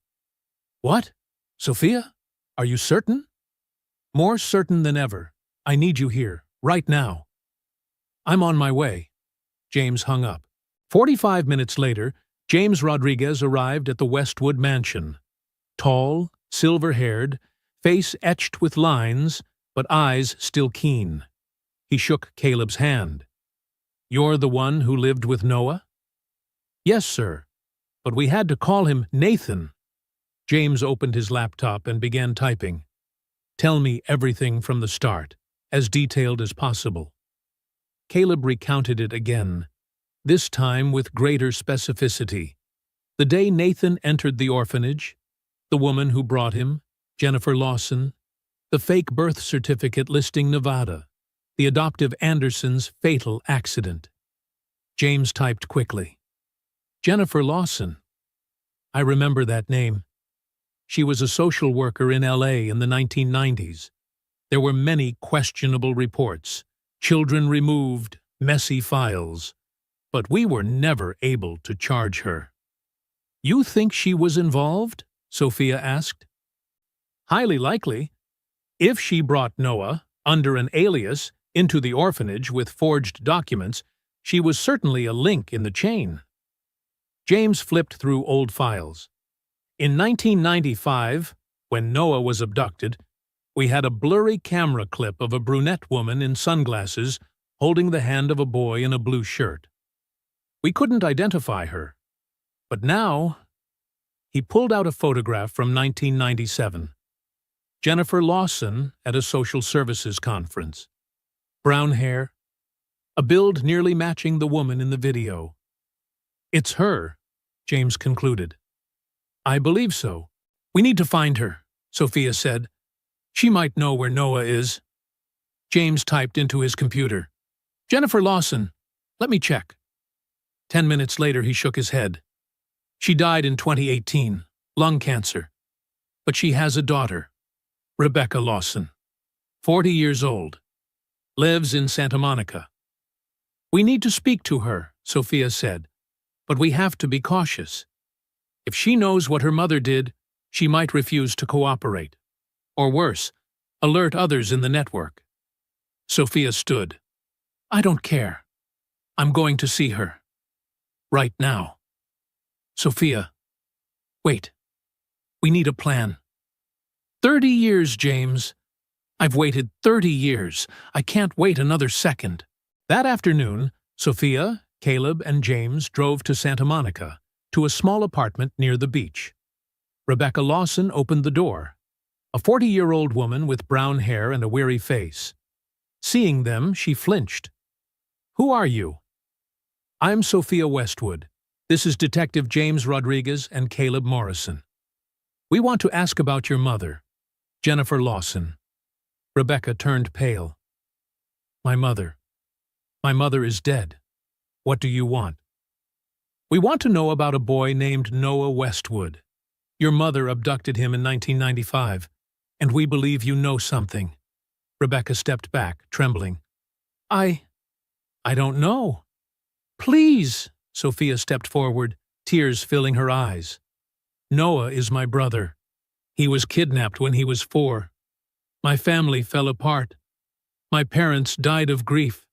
"What? Sophia? Are you certain?" "More certain than ever. I need you here, right now." "I'm on my way." James hung up. 45 minutes later, James Rodriguez arrived at the Westwood mansion. Tall, silver-haired, face etched with lines, but eyes still keen. He shook Caleb's hand. "You're the one who lived with Noah?" "Yes, sir. But we had to call him Nathan." James opened his laptop and began typing. "Tell me everything from the start, as detailed as possible." Caleb recounted it again, this time with greater specificity. The day Nathan entered the orphanage, the woman who brought him, Jennifer Lawson, the fake birth certificate listing Nevada, the adoptive Anderson's fatal accident. James typed quickly. "Jennifer Lawson. I remember that name. She was a social worker in L.A. in the 1990s. There were many questionable reports, children removed, messy files. But we were never able to charge her." "You think she was involved?" Sophia asked. "Highly likely. If she brought Noah, under an alias, into the orphanage with forged documents, she was certainly a link in the chain." James flipped through old files. "In 1995, when Noah was abducted, we had a blurry camera clip of a brunette woman in sunglasses holding the hand of a boy in a blue shirt. We couldn't identify her. But now—" He pulled out a photograph from 1997. Jennifer Lawson at a social services conference. Brown hair, a build nearly matching the woman in the video. "It's her," James concluded. "I believe so. We need to find her," Sophia said. "She might know where Noah is." James typed into his computer. "Jennifer Lawson. Let me check." 10 minutes later, he shook his head. "She died in 2018, lung cancer. But she has a daughter, Rebecca Lawson, 40 years old, lives in Santa Monica." "We need to speak to her," Sophia said, "but we have to be cautious. If she knows what her mother did, she might refuse to cooperate. Or worse, alert others in the network." Sophia stood. "I don't care. I'm going to see her. Right now." "Sophia, wait. We need a plan." 30 years, James. I've waited 30 years. I can't wait another second." That afternoon, Sophia, Caleb, and James drove to Santa Monica, to a small apartment near the beach. Rebecca Lawson opened the door, a 40-year-old woman with brown hair and a weary face. Seeing them, she flinched. "Who are you?" "I'm Sophia Westwood. This is Detective James Rodriguez and Caleb Morrison. We want to ask about your mother, Jennifer Lawson." Rebecca turned pale. My mother is dead. What do you want?" "We want to know about a boy named Noah Westwood. Your mother abducted him in 1995, and we believe you know something." Rebecca stepped back, trembling. I don't know." "Please!" Sophia stepped forward, tears filling her eyes. "Noah is my brother. He was kidnapped when he was 4. My family fell apart. My parents died of grief.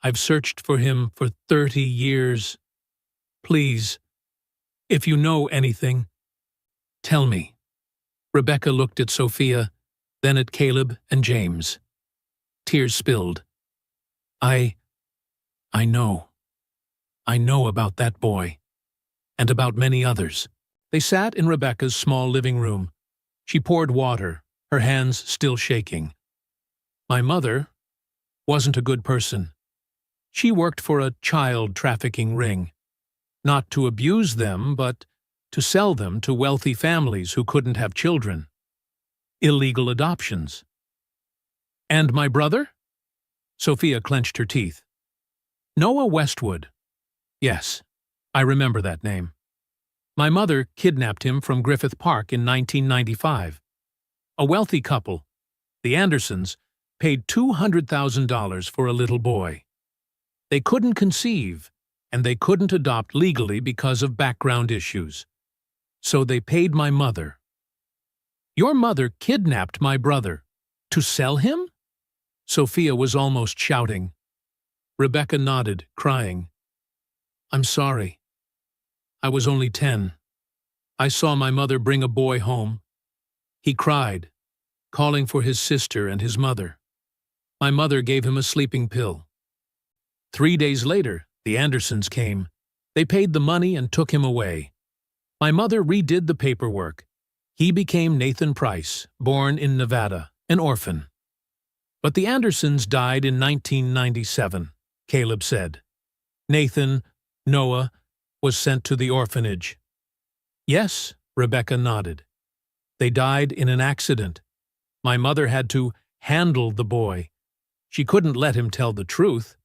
I've searched for him for 30 years. Please, if you know anything, tell me." Rebecca looked at Sophia, then at Caleb and James. Tears spilled. I know. I know about that boy. And about many others. They sat in Rebecca's small living room. She poured water, her hands still shaking. My mother wasn't a good person. She worked for a child trafficking ring. Not to abuse them, but to sell them to wealthy families who couldn't have children. Illegal adoptions. And my brother? Sophia clenched her teeth. Noah Westwood. Yes, I remember that name. My mother kidnapped him from Griffith Park in 1995. A wealthy couple, the Andersons, paid $200,000 for a little boy. They couldn't conceive, and they couldn't adopt legally because of background issues. So they paid my mother. Your mother kidnapped my brother. To sell him? Sophia was almost shouting. Rebecca nodded, crying. I'm sorry. I was only 10. I saw my mother bring a boy home. He cried, calling for his sister and his mother. My mother gave him a sleeping pill. 3 days later, the Andersons came. They paid the money and took him away. My mother redid the paperwork. He became Nathan Price, born in Nevada, an orphan. But the Andersons died in 1997, Caleb said. Nathan, Noah, was sent to the orphanage. Yes, Rebecca nodded. They died in an accident. My mother had to handle the boy. She couldn't let him tell the truth,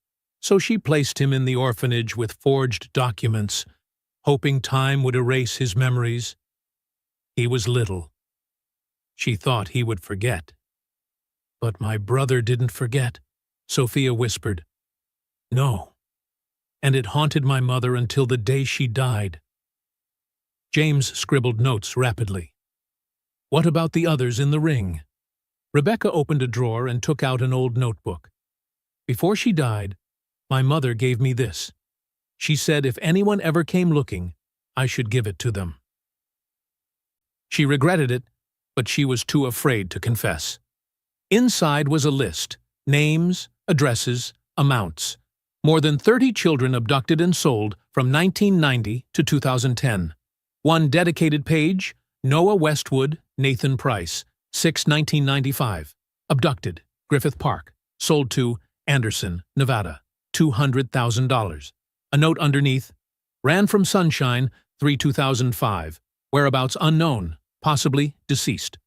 so she placed him in the orphanage with forged documents, hoping time would erase his memories. He was little. She thought he would forget. But my brother didn't forget, Sophia whispered. No. And it haunted my mother until the day she died. James scribbled notes rapidly. What about the others in the ring? Rebecca opened a drawer and took out an old notebook. Before she died, my mother gave me this. She said if anyone ever came looking, I should give it to them. She regretted it, but she was too afraid to confess. Inside was a list, names, addresses, amounts. More than 30 children abducted and sold from 1990 to 2010. One dedicated page, Noah Westwood, Nathan Price, 6/1995. Abducted, Griffith Park. Sold to Anderson, Nevada, $200,000. A note underneath, ran from Sunshine, 3/2005. Whereabouts unknown, possibly deceased.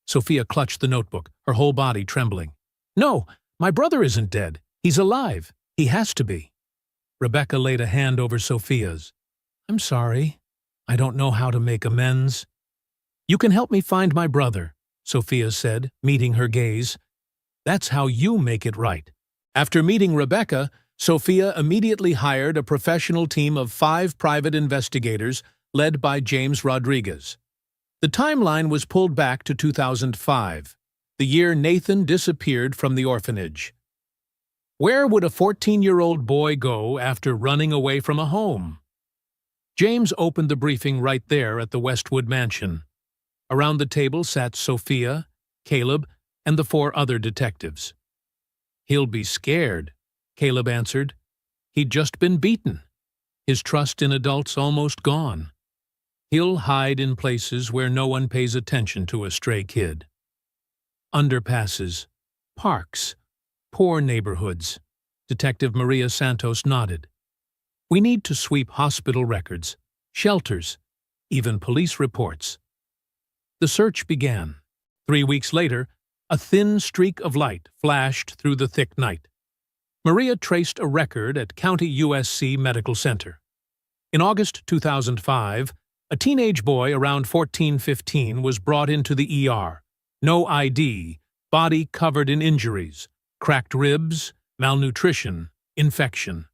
Sophia clutched the notebook, her whole body trembling. No, my brother isn't dead. He's alive. He has to be. Rebecca laid a hand over Sophia's. I'm sorry. I don't know how to make amends. You can help me find my brother, Sophia said, meeting her gaze. That's how you make it right. After meeting Rebecca, Sophia immediately hired a professional team of 5 private investigators led by James Rodriguez. The timeline was pulled back to 2005, the year Nathan disappeared from the orphanage. Where would a 14-year-old boy go after running away from a home? James opened the briefing right there at the Westwood mansion. Around the table sat Sophia, Caleb, and the 4 other detectives. He'll be scared, Caleb answered. He'd just been beaten. His trust in adults almost gone. He'll hide in places where no one pays attention to a stray kid. Underpasses, parks, poor neighborhoods. Detective Maria Santos nodded. We need to sweep hospital records, shelters, even police reports. The search began. 3 weeks later, a thin streak of light flashed through the thick night. Maria traced a record at County USC Medical Center. In August 2005, a teenage boy around 14-15 was brought into the ER. No ID, body covered in injuries, cracked ribs, malnutrition, infection.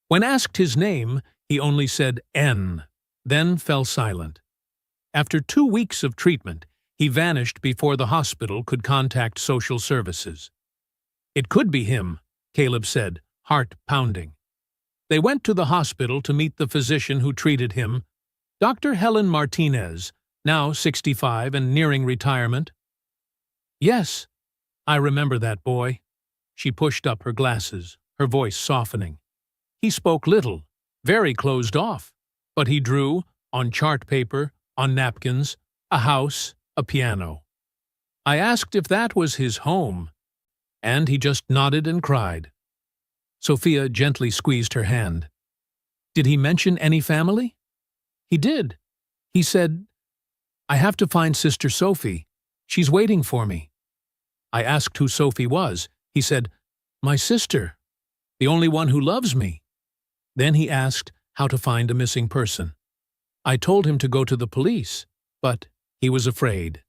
When asked his name, he only said N, then fell silent. After 2 weeks of treatment, he vanished before the hospital could contact social services. It could be him, Caleb said, heart pounding. They went to the hospital to meet the physician who treated him, Dr. Helen Martinez, now 65 and nearing retirement. Yes, I remember that boy. She pushed up her glasses, her voice softening. He spoke little, very closed off, but he drew, on chart paper, on napkins, a house, a piano. I asked if that was his home, and he just nodded and cried. Sophia gently squeezed her hand. Did he mention any family? He did. He said, I have to find Sister Sophie. She's waiting for me. I asked who Sophie was. He said, my sister, the only one who loves me. Then he asked how to find a missing person. I told him to go to the police, but he was afraid.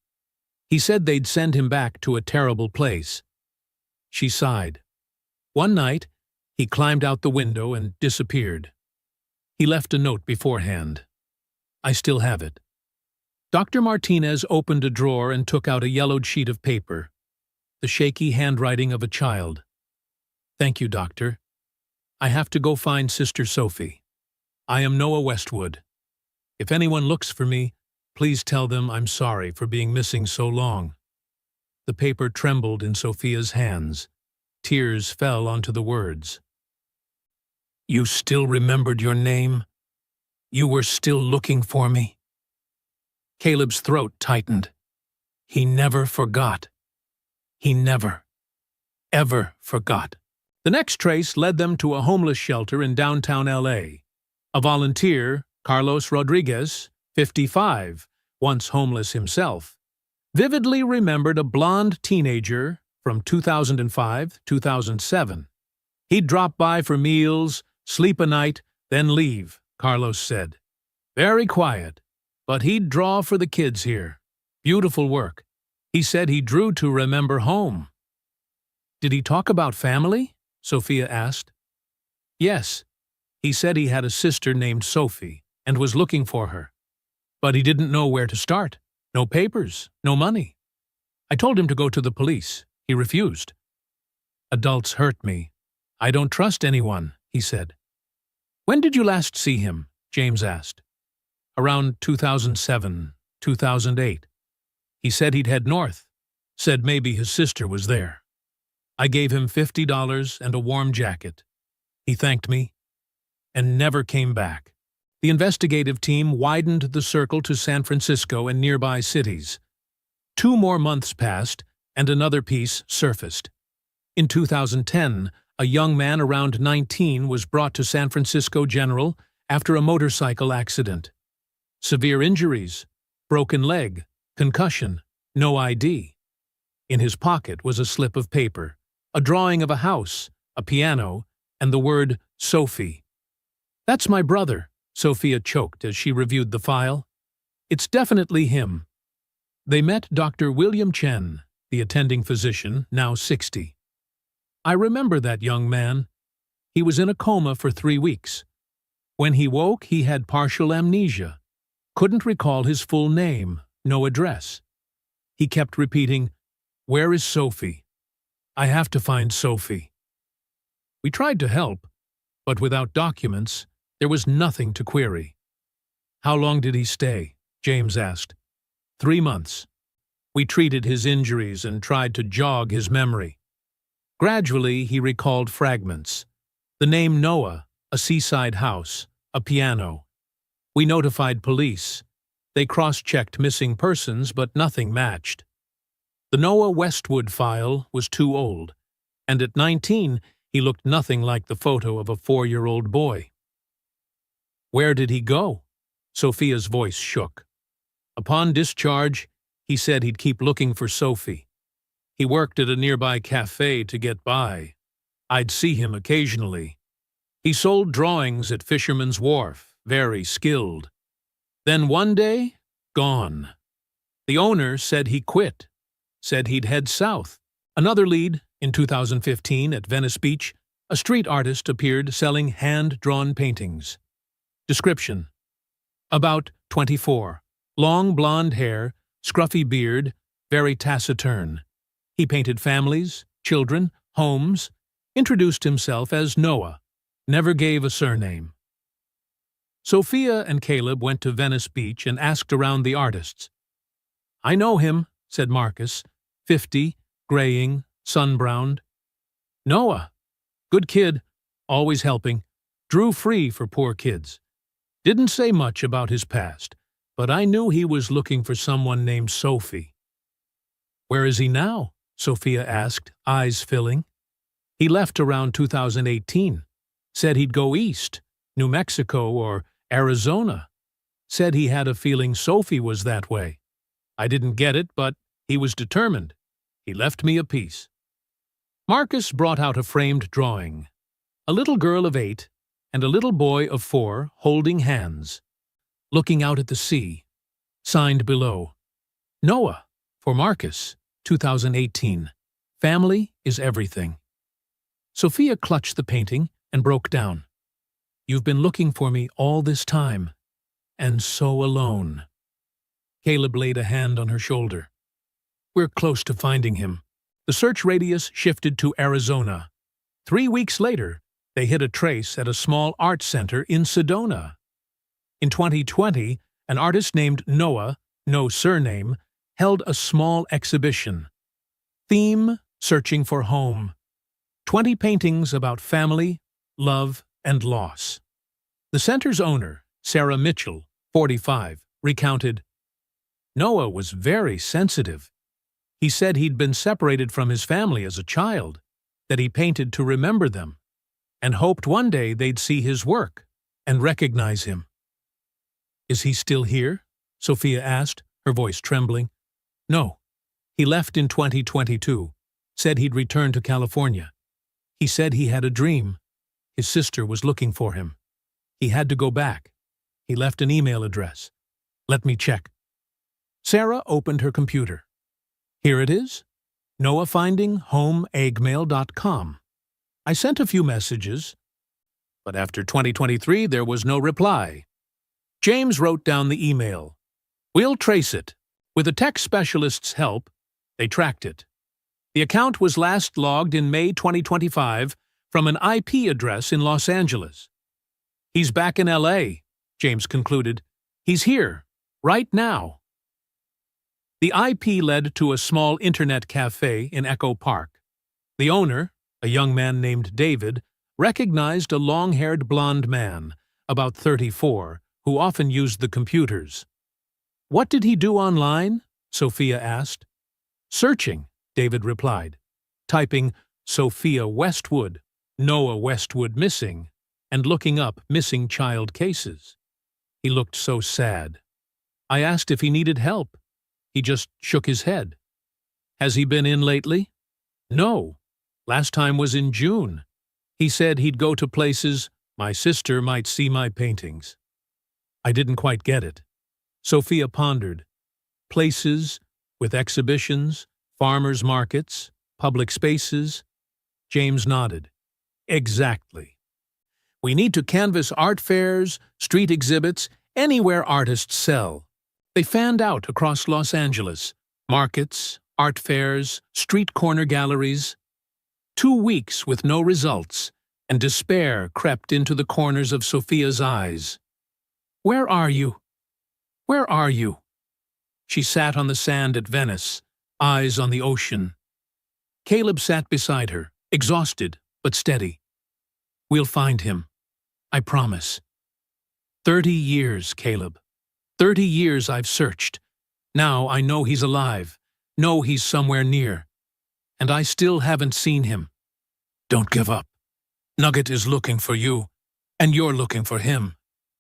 He said they'd send him back to a terrible place. She sighed. One night, he climbed out the window and disappeared. He left a note beforehand. I still have it. Dr. Martinez opened a drawer and took out a yellowed sheet of paper, the shaky handwriting of a child. Thank you, Doctor. I have to go find Sister Sophie. I am Noah Westwood. If anyone looks for me, please tell them I'm sorry for being missing so long. The paper trembled in Sophia's hands. Tears fell onto the words. You still remembered your name? You were still looking for me? Caleb's throat tightened. He never forgot. He never, ever forgot. The next trace led them to a homeless shelter in downtown L.A. A volunteer, Carlos Rodriguez, 55, once homeless himself, vividly remembered a blonde teenager from 2005-2007. He'd drop by for meals, sleep a night, then leave, Carlos said. Very quiet, but he'd draw for the kids here. Beautiful work. He said he drew to remember home. Did he talk about family? Sophia asked. Yes. He said he had a sister named Sophie and was looking for her. But he didn't know where to start. No papers, no money. I told him to go to the police. He refused. Adults hurt me. I don't trust anyone, he said. When did you last see him? James asked. Around 2007, 2008. He said he'd head north. Said maybe his sister was there. I gave him $50 and a warm jacket. He thanked me and never came back. The investigative team widened the circle to San Francisco and nearby cities. 2 more months passed, and another piece surfaced. In 2010, a young man around 19 was brought to San Francisco General after a motorcycle accident. Severe injuries, broken leg, concussion, no ID. In his pocket was a slip of paper, a drawing of a house, a piano, and the word Sophie. That's my brother, Sophia choked as she reviewed the file. It's definitely him. They met Dr. William Chen, the attending physician, now 60. I remember that young man. He was in a coma for 3 weeks. When he woke, he had partial amnesia. Couldn't recall his full name, no address. He kept repeating, "Where is Sophie? I have to find Sophie." We tried to help, but without documents, there was nothing to query. How long did he stay? James asked. 3 months. We treated his injuries and tried to jog his memory. Gradually, he recalled fragments. The name Noah, a seaside house, a piano. We notified police. They cross-checked missing persons, but nothing matched. The Noah Westwood file was too old, and at 19, he looked nothing like the photo of a 4-year-old boy. Where did he go? Sophia's voice shook. Upon discharge, he said he'd keep looking for Sophie. He worked at a nearby cafe to get by. I'd see him occasionally. He sold drawings at Fisherman's Wharf, very skilled. Then one day, gone. The owner said he quit, said he'd head south. Another lead, in 2015 at Venice Beach, a street artist appeared selling hand-drawn paintings. Description: about 24, long blonde hair, scruffy beard, very taciturn. He painted families, children, homes, introduced himself as Noah, never gave a surname. Sophia and Caleb went to Venice Beach and asked around the artists. I know him, said Marcus, 50, graying, sun-browned. Noah, good kid, always helping, Drew free for poor kids. Didn't say much about his past, but I knew he was looking for someone named Sophie. "Where is he now?" Sophia asked, eyes filling. "He left around 2018. Said he'd go east, New Mexico or Arizona. Said he had a feeling Sophie was that way. I didn't get it, but he was determined. He left me a piece." Marcus brought out a framed drawing. A little girl of 8 and a little boy of 4 holding hands, looking out at the sea. Signed below, "Noah, for Marcus, 2018. Family is everything." Sophia clutched the painting and broke down. "You've been looking for me all this time, and so alone." Caleb laid a hand on her shoulder. "We're close to finding him." The search radius shifted to Arizona. 3 weeks later, they hit a trace at a small art center in Sedona. In 2020, an artist named Noah, no surname, held a small exhibition. Theme: Searching for Home. 20 paintings about family, love, and loss. The center's owner, Sarah Mitchell, 45, recounted, "Noah was very sensitive. He said he'd been separated from his family as a child, that he painted to remember them, and hoped one day they'd see his work and recognize him." "Is he still here?" Sophia asked, her voice trembling. "No. He left in 2022. Said he'd return to California. He said he had a dream. His sister was looking for him. He had to go back. He left an email address. Let me check." Sarah opened her computer. "Here it is. noahfindinghomeeggmail.com. I sent a few messages, but after 2023 there was no reply. James wrote down the email. We'll trace it. With a tech specialist's help, they tracked it. The account was last logged in May 2025 from an IP address in Los Angeles. He's back in LA, James concluded. He's here, right now. The IP led to a small internet cafe in Echo Park. The owner, a young man named David, recognized a long-haired blond man, about 34, who often used the computers. "What did he do online?" Sophia asked. "Searching," David replied, typing Sophia Westwood, Noah Westwood missing, and looking up missing child cases. He looked so sad. I asked if he needed help. He just shook his head. "Has he been in lately?" "No. Last time was in June. He said he'd go to places my sister might see my paintings." I didn't quite get it. Sophia pondered. Places with exhibitions, farmers' markets, public spaces. James nodded. Exactly. We need to canvass art fairs, street exhibits, anywhere artists sell. They fanned out across Los Angeles. Markets, art fairs, street corner galleries. 2 weeks with no results, and despair crept into the corners of Sophia's eyes. "Where are you? Where are you?" She sat on the sand at Venice, eyes on the ocean. Caleb sat beside her, exhausted but steady. "We'll find him. I promise." 30 years, Caleb. 30 years I've searched. Now I know he's alive, know he's somewhere near. And I still haven't seen him. Don't give up. Nugget is looking for you, and you're looking for him.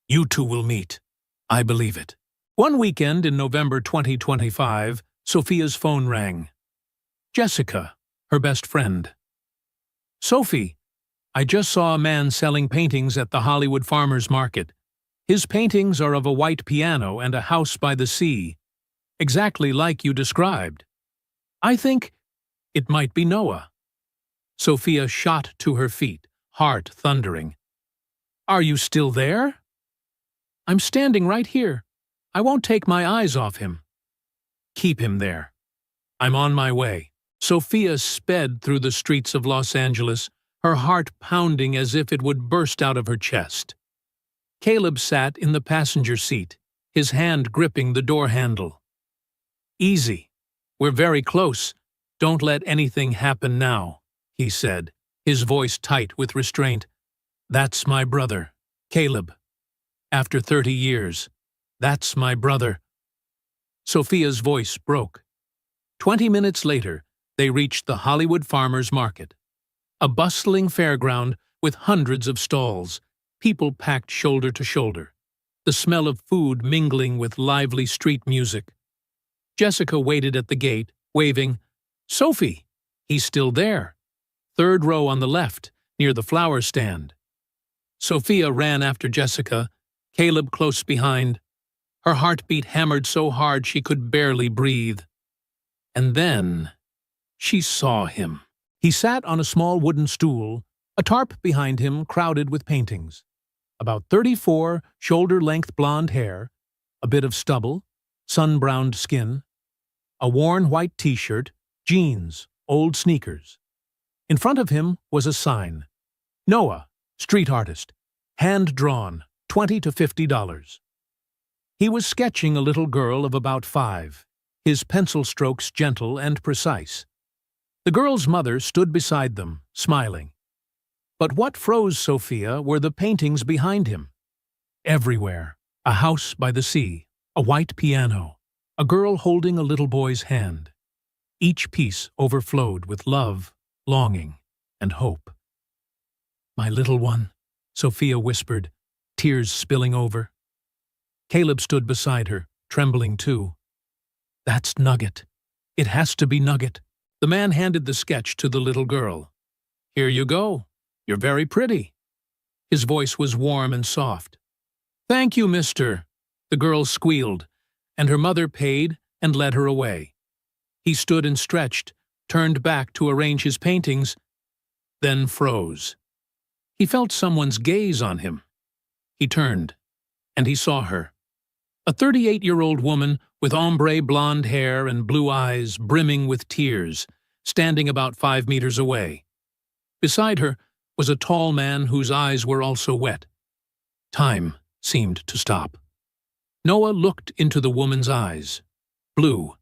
You two will meet. I believe it. One weekend in November 2025, Sophia's phone rang. Jessica, her best friend. "Sophie, I just saw a man selling paintings at the Hollywood Farmers Market. His paintings are of a white piano and a house by the sea, exactly like you described. I think it might be Noah." Sophia shot to her feet, heart thundering. "Are you still there?" "I'm standing right here. I won't take my eyes off him." "Keep him there. I'm on my way." Sophia sped through the streets of Los Angeles, her heart pounding as if it would burst out of her chest. Caleb sat in the passenger seat, his hand gripping the door handle. "Easy. We're very close. Don't let anything happen now," he said, his voice tight with restraint. That's my brother, Caleb. After 30 years, that's my brother. Sophia's voice broke. 20 minutes later, they reached the Hollywood Farmers Market, a bustling fairground with hundreds of stalls, people packed shoulder to shoulder, the smell of food mingling with lively street music. Jessica waited at the gate, waving, "Sophie, he's still there. Third row on the left, near the flower stand." Sophia ran after Jessica, Caleb close behind. Her heartbeat hammered so hard she could barely breathe. And then she saw him. He sat on a small wooden stool, a tarp behind him crowded with paintings. About 34, shoulder-length blonde hair, a bit of stubble, sun-browned skin, a worn white t-shirt, jeans, old sneakers. In front of him was a sign. Noah, street artist, hand-drawn, $20 to $50. He was sketching a little girl of about 5, his pencil strokes gentle and precise. The girl's mother stood beside them, smiling. But what froze Sophia were the paintings behind him. Everywhere, a house by the sea, a white piano, a girl holding a little boy's hand. Each piece overflowed with love, longing, and hope. "My little one," Sophia whispered, tears spilling over. Caleb stood beside her, trembling too. "That's Nugget. It has to be Nugget." The man handed the sketch to the little girl. "Here you go. You're very pretty." His voice was warm and soft. "Thank you, mister," the girl squealed, and her mother paid and led her away. He stood and stretched, turned back to arrange his paintings, then froze. He felt someone's gaze on him. He turned, and he saw her. A 38-year-old woman with ombre blonde hair and blue eyes brimming with tears, standing about 5 meters away. Beside her was a tall man whose eyes were also wet. Time seemed to stop. Noah looked into the woman's eyes. Blue,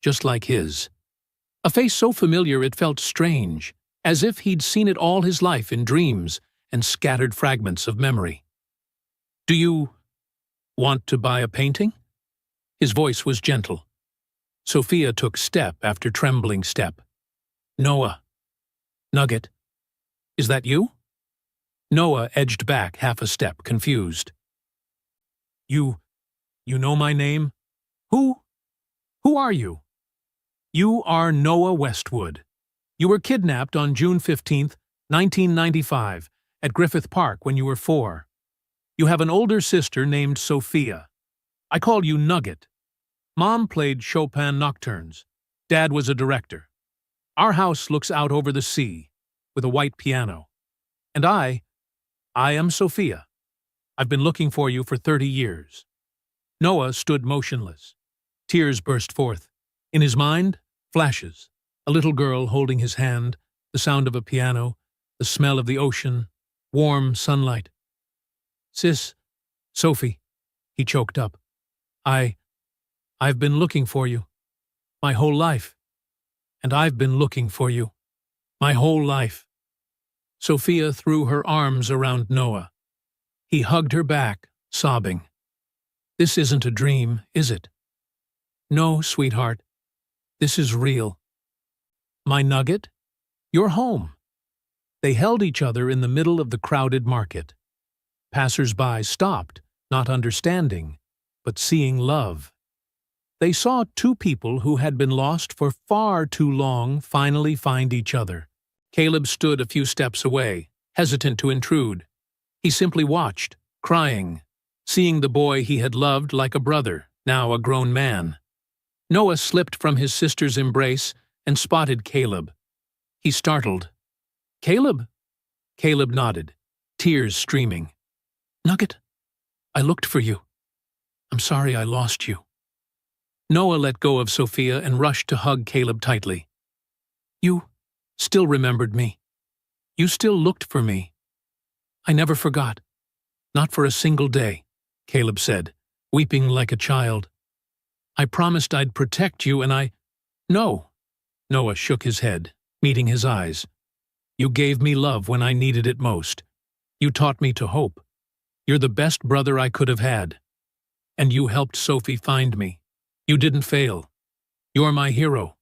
just like his. A face so familiar it felt strange, as if he'd seen it all his life in dreams and scattered fragments of memory. "Do you want to buy a painting?" His voice was gentle. Sophia took step after trembling step. "Noah. Nugget. Is that you?" Noah edged back half a step, confused. You know my name? Who are you?" "You are Noah Westwood. You were kidnapped on June 15th, 1995, at Griffith Park when you were 4. You have an older sister named Sophia. I call you Nugget. Mom played Chopin nocturnes. Dad was a director. Our house looks out over the sea, with a white piano. And I am Sophia. I've been looking for you for 30 years. Noah stood motionless. Tears burst forth. In his mind, flashes. A little girl holding his hand, the sound of a piano, the smell of the ocean, warm sunlight. Sophie, he choked up. I've been looking for you. My whole life. And I've been looking for you. My whole life." Sophia threw her arms around Noah. He hugged her back, sobbing. "This isn't a dream, is it?" "No, sweetheart. This is real." "My Nugget, you're home." They held each other in the middle of the crowded market. Passers-by stopped, not understanding, but seeing love. They saw two people who had been lost for far too long finally find each other. Caleb stood a few steps away, hesitant to intrude. He simply watched, crying, seeing the boy he had loved like a brother, now a grown man. Noah slipped from his sister's embrace and spotted Caleb. He startled. "Caleb?" Caleb nodded, tears streaming. "Nugget, I looked for you. I'm sorry I lost you." Noah let go of Sophia and rushed to hug Caleb tightly. "You still remembered me. You still looked for me. I never forgot. Not for a single day," Caleb said, weeping like a child. "I promised I'd protect you and I—" "No." Noah shook his head, meeting his eyes. "You gave me love when I needed it most. You taught me to hope. You're the best brother I could have had. And you helped Sophie find me. You didn't fail. You're my hero."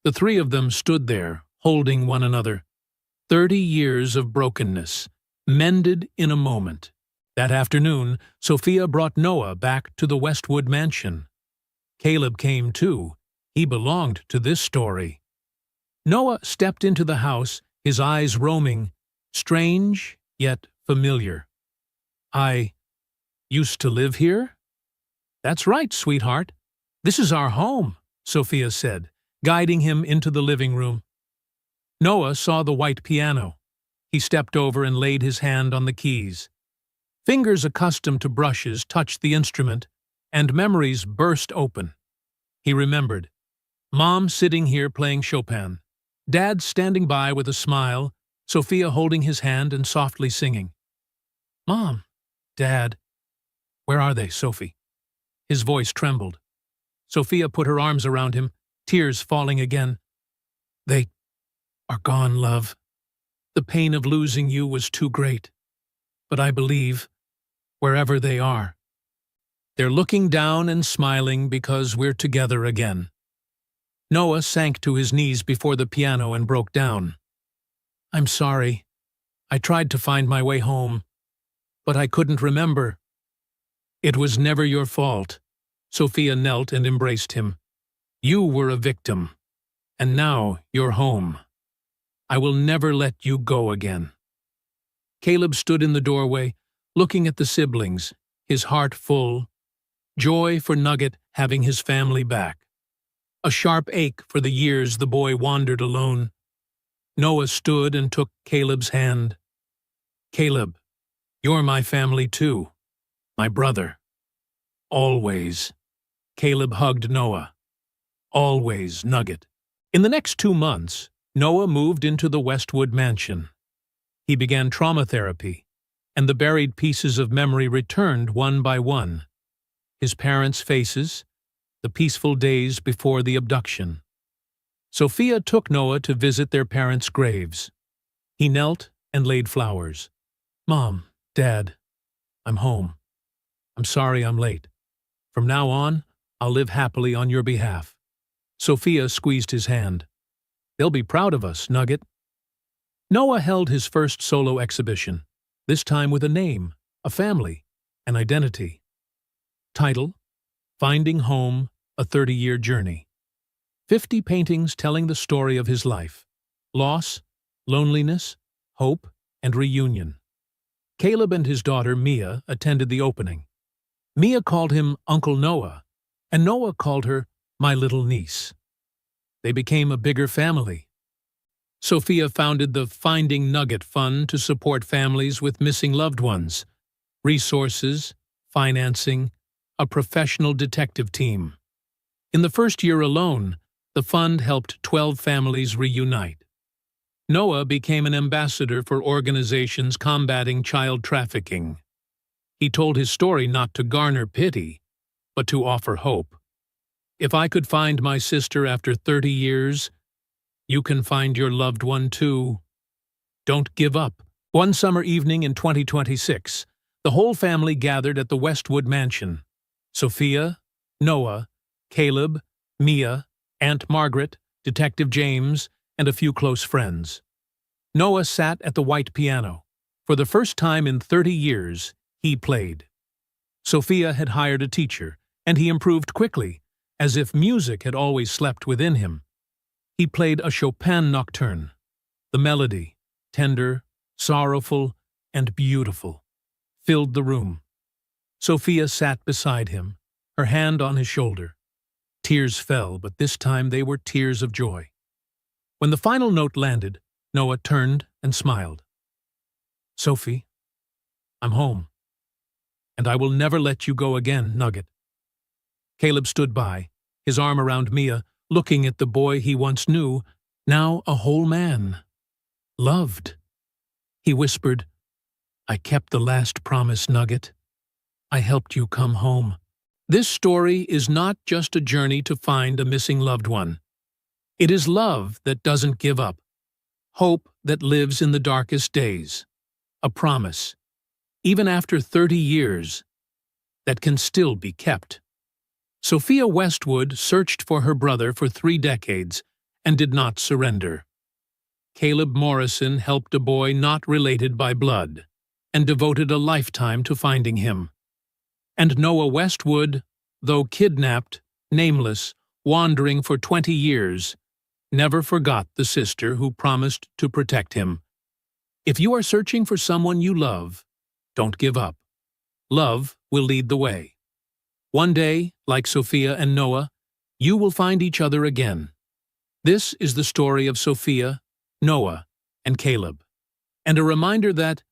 The three of them stood there, holding one another. 30 years of brokenness, mended in a moment. That afternoon, Sophia brought Noah back to the Westwood mansion. Caleb came too. He belonged to this story. Noah stepped into the house, his eyes roaming, strange yet familiar. "I used to live here?" "That's right, sweetheart. This is our home," Sophia said, guiding him into the living room. Noah saw the white piano. He stepped over and laid his hand on the keys. Fingers accustomed to brushes touched the instrument, and memories burst open. He remembered. Mom sitting here playing Chopin. Dad standing by with a smile, Sophia holding his hand and softly singing. "Mom, Dad, where are they, Sophie?" His voice trembled. Sophia put her arms around him, tears falling again. "They are gone, love. The pain of losing you was too great. But I believe, wherever they are, they're looking down and smiling because we're together again." Noah sank to his knees before the piano and broke down. "I'm sorry. I tried to find my way home, but I couldn't remember." "It was never your fault." Sophia knelt and embraced him. "You were a victim, and now you're home. I will never let you go again." Caleb stood in the doorway, looking at the siblings, his heart full. Joy for Nugget having his family back. A sharp ache for the years the boy wandered alone. Noah stood and took Caleb's hand. "Caleb, you're my family too. My brother. Always." Caleb hugged Noah. "Always, Nugget." In the next 2 months, Noah moved into the Westwood mansion. He began trauma therapy, and the buried pieces of memory returned one by one. His parents' faces, the peaceful days before the abduction. Sophia took Noah to visit their parents' graves. He knelt and laid flowers. "Mom, Dad, I'm home. I'm sorry I'm late. From now on, I'll live happily on your behalf." Sophia squeezed his hand. "They'll be proud of us, Nugget." Noah held his first solo exhibition, this time with a name, a family, an identity. Title: Finding Home, a 30-Year Journey. 50 paintings telling the story of his life. Loss, loneliness, hope, and reunion. Caleb and his daughter Mia attended the opening. Mia called him Uncle Noah, and Noah called her my little niece. They became a bigger family. Sophia founded the Finding Nugget Fund to support families with missing loved ones. Resources, financing, a professional detective team. In the first year alone, the fund helped 12 families reunite. Noah became an ambassador for organizations combating child trafficking. He told his story not to garner pity, but to offer hope. "If I could find my sister after 30 years, you can find your loved one too. Don't give up." One summer evening in 2026, the whole family gathered at the Westwood mansion. Sophia, Noah, Caleb, Mia, Aunt Margaret, Detective James, and a few close friends. Noah sat at the white piano. For the first time in 30 years, he played. Sophia had hired a teacher, and he improved quickly, as if music had always slept within him. He played a Chopin nocturne. The melody, tender, sorrowful, and beautiful, filled the room. Sophia sat beside him, her hand on his shoulder. Tears fell, but this time they were tears of joy. When the final note landed, Noah turned and smiled. "Sophie, I'm home. And I will never let you go again, Nugget." Caleb stood by, his arm around Mia, looking at the boy he once knew, now a whole man. Loved. He whispered, "I kept the last promise, Nugget. I helped you come home." This story is not just a journey to find a missing loved one. It is love that doesn't give up, hope that lives in the darkest days, a promise, even after 30 years, that can still be kept. Sophia Westwood searched for her brother for 3 decades and did not surrender. Caleb Morrison helped a boy not related by blood and devoted a lifetime to finding him. And Noah Westwood, though kidnapped, nameless, wandering for 20 years, never forgot the sister who promised to protect him. If you are searching for someone you love, don't give up. Love will lead the way. One day, like Sophia and Noah, you will find each other again. This is the story of Sophia, Noah, and Caleb, and a reminder that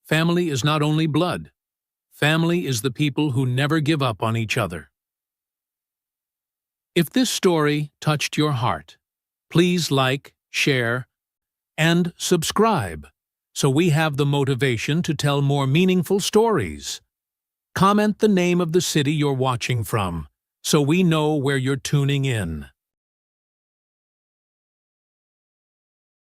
family is not only blood. Family is the people who never give up on each other. If this story touched your heart, please like, share, and subscribe so we have the motivation to tell more meaningful stories. Comment the name of the city you're watching from so we know where you're tuning in.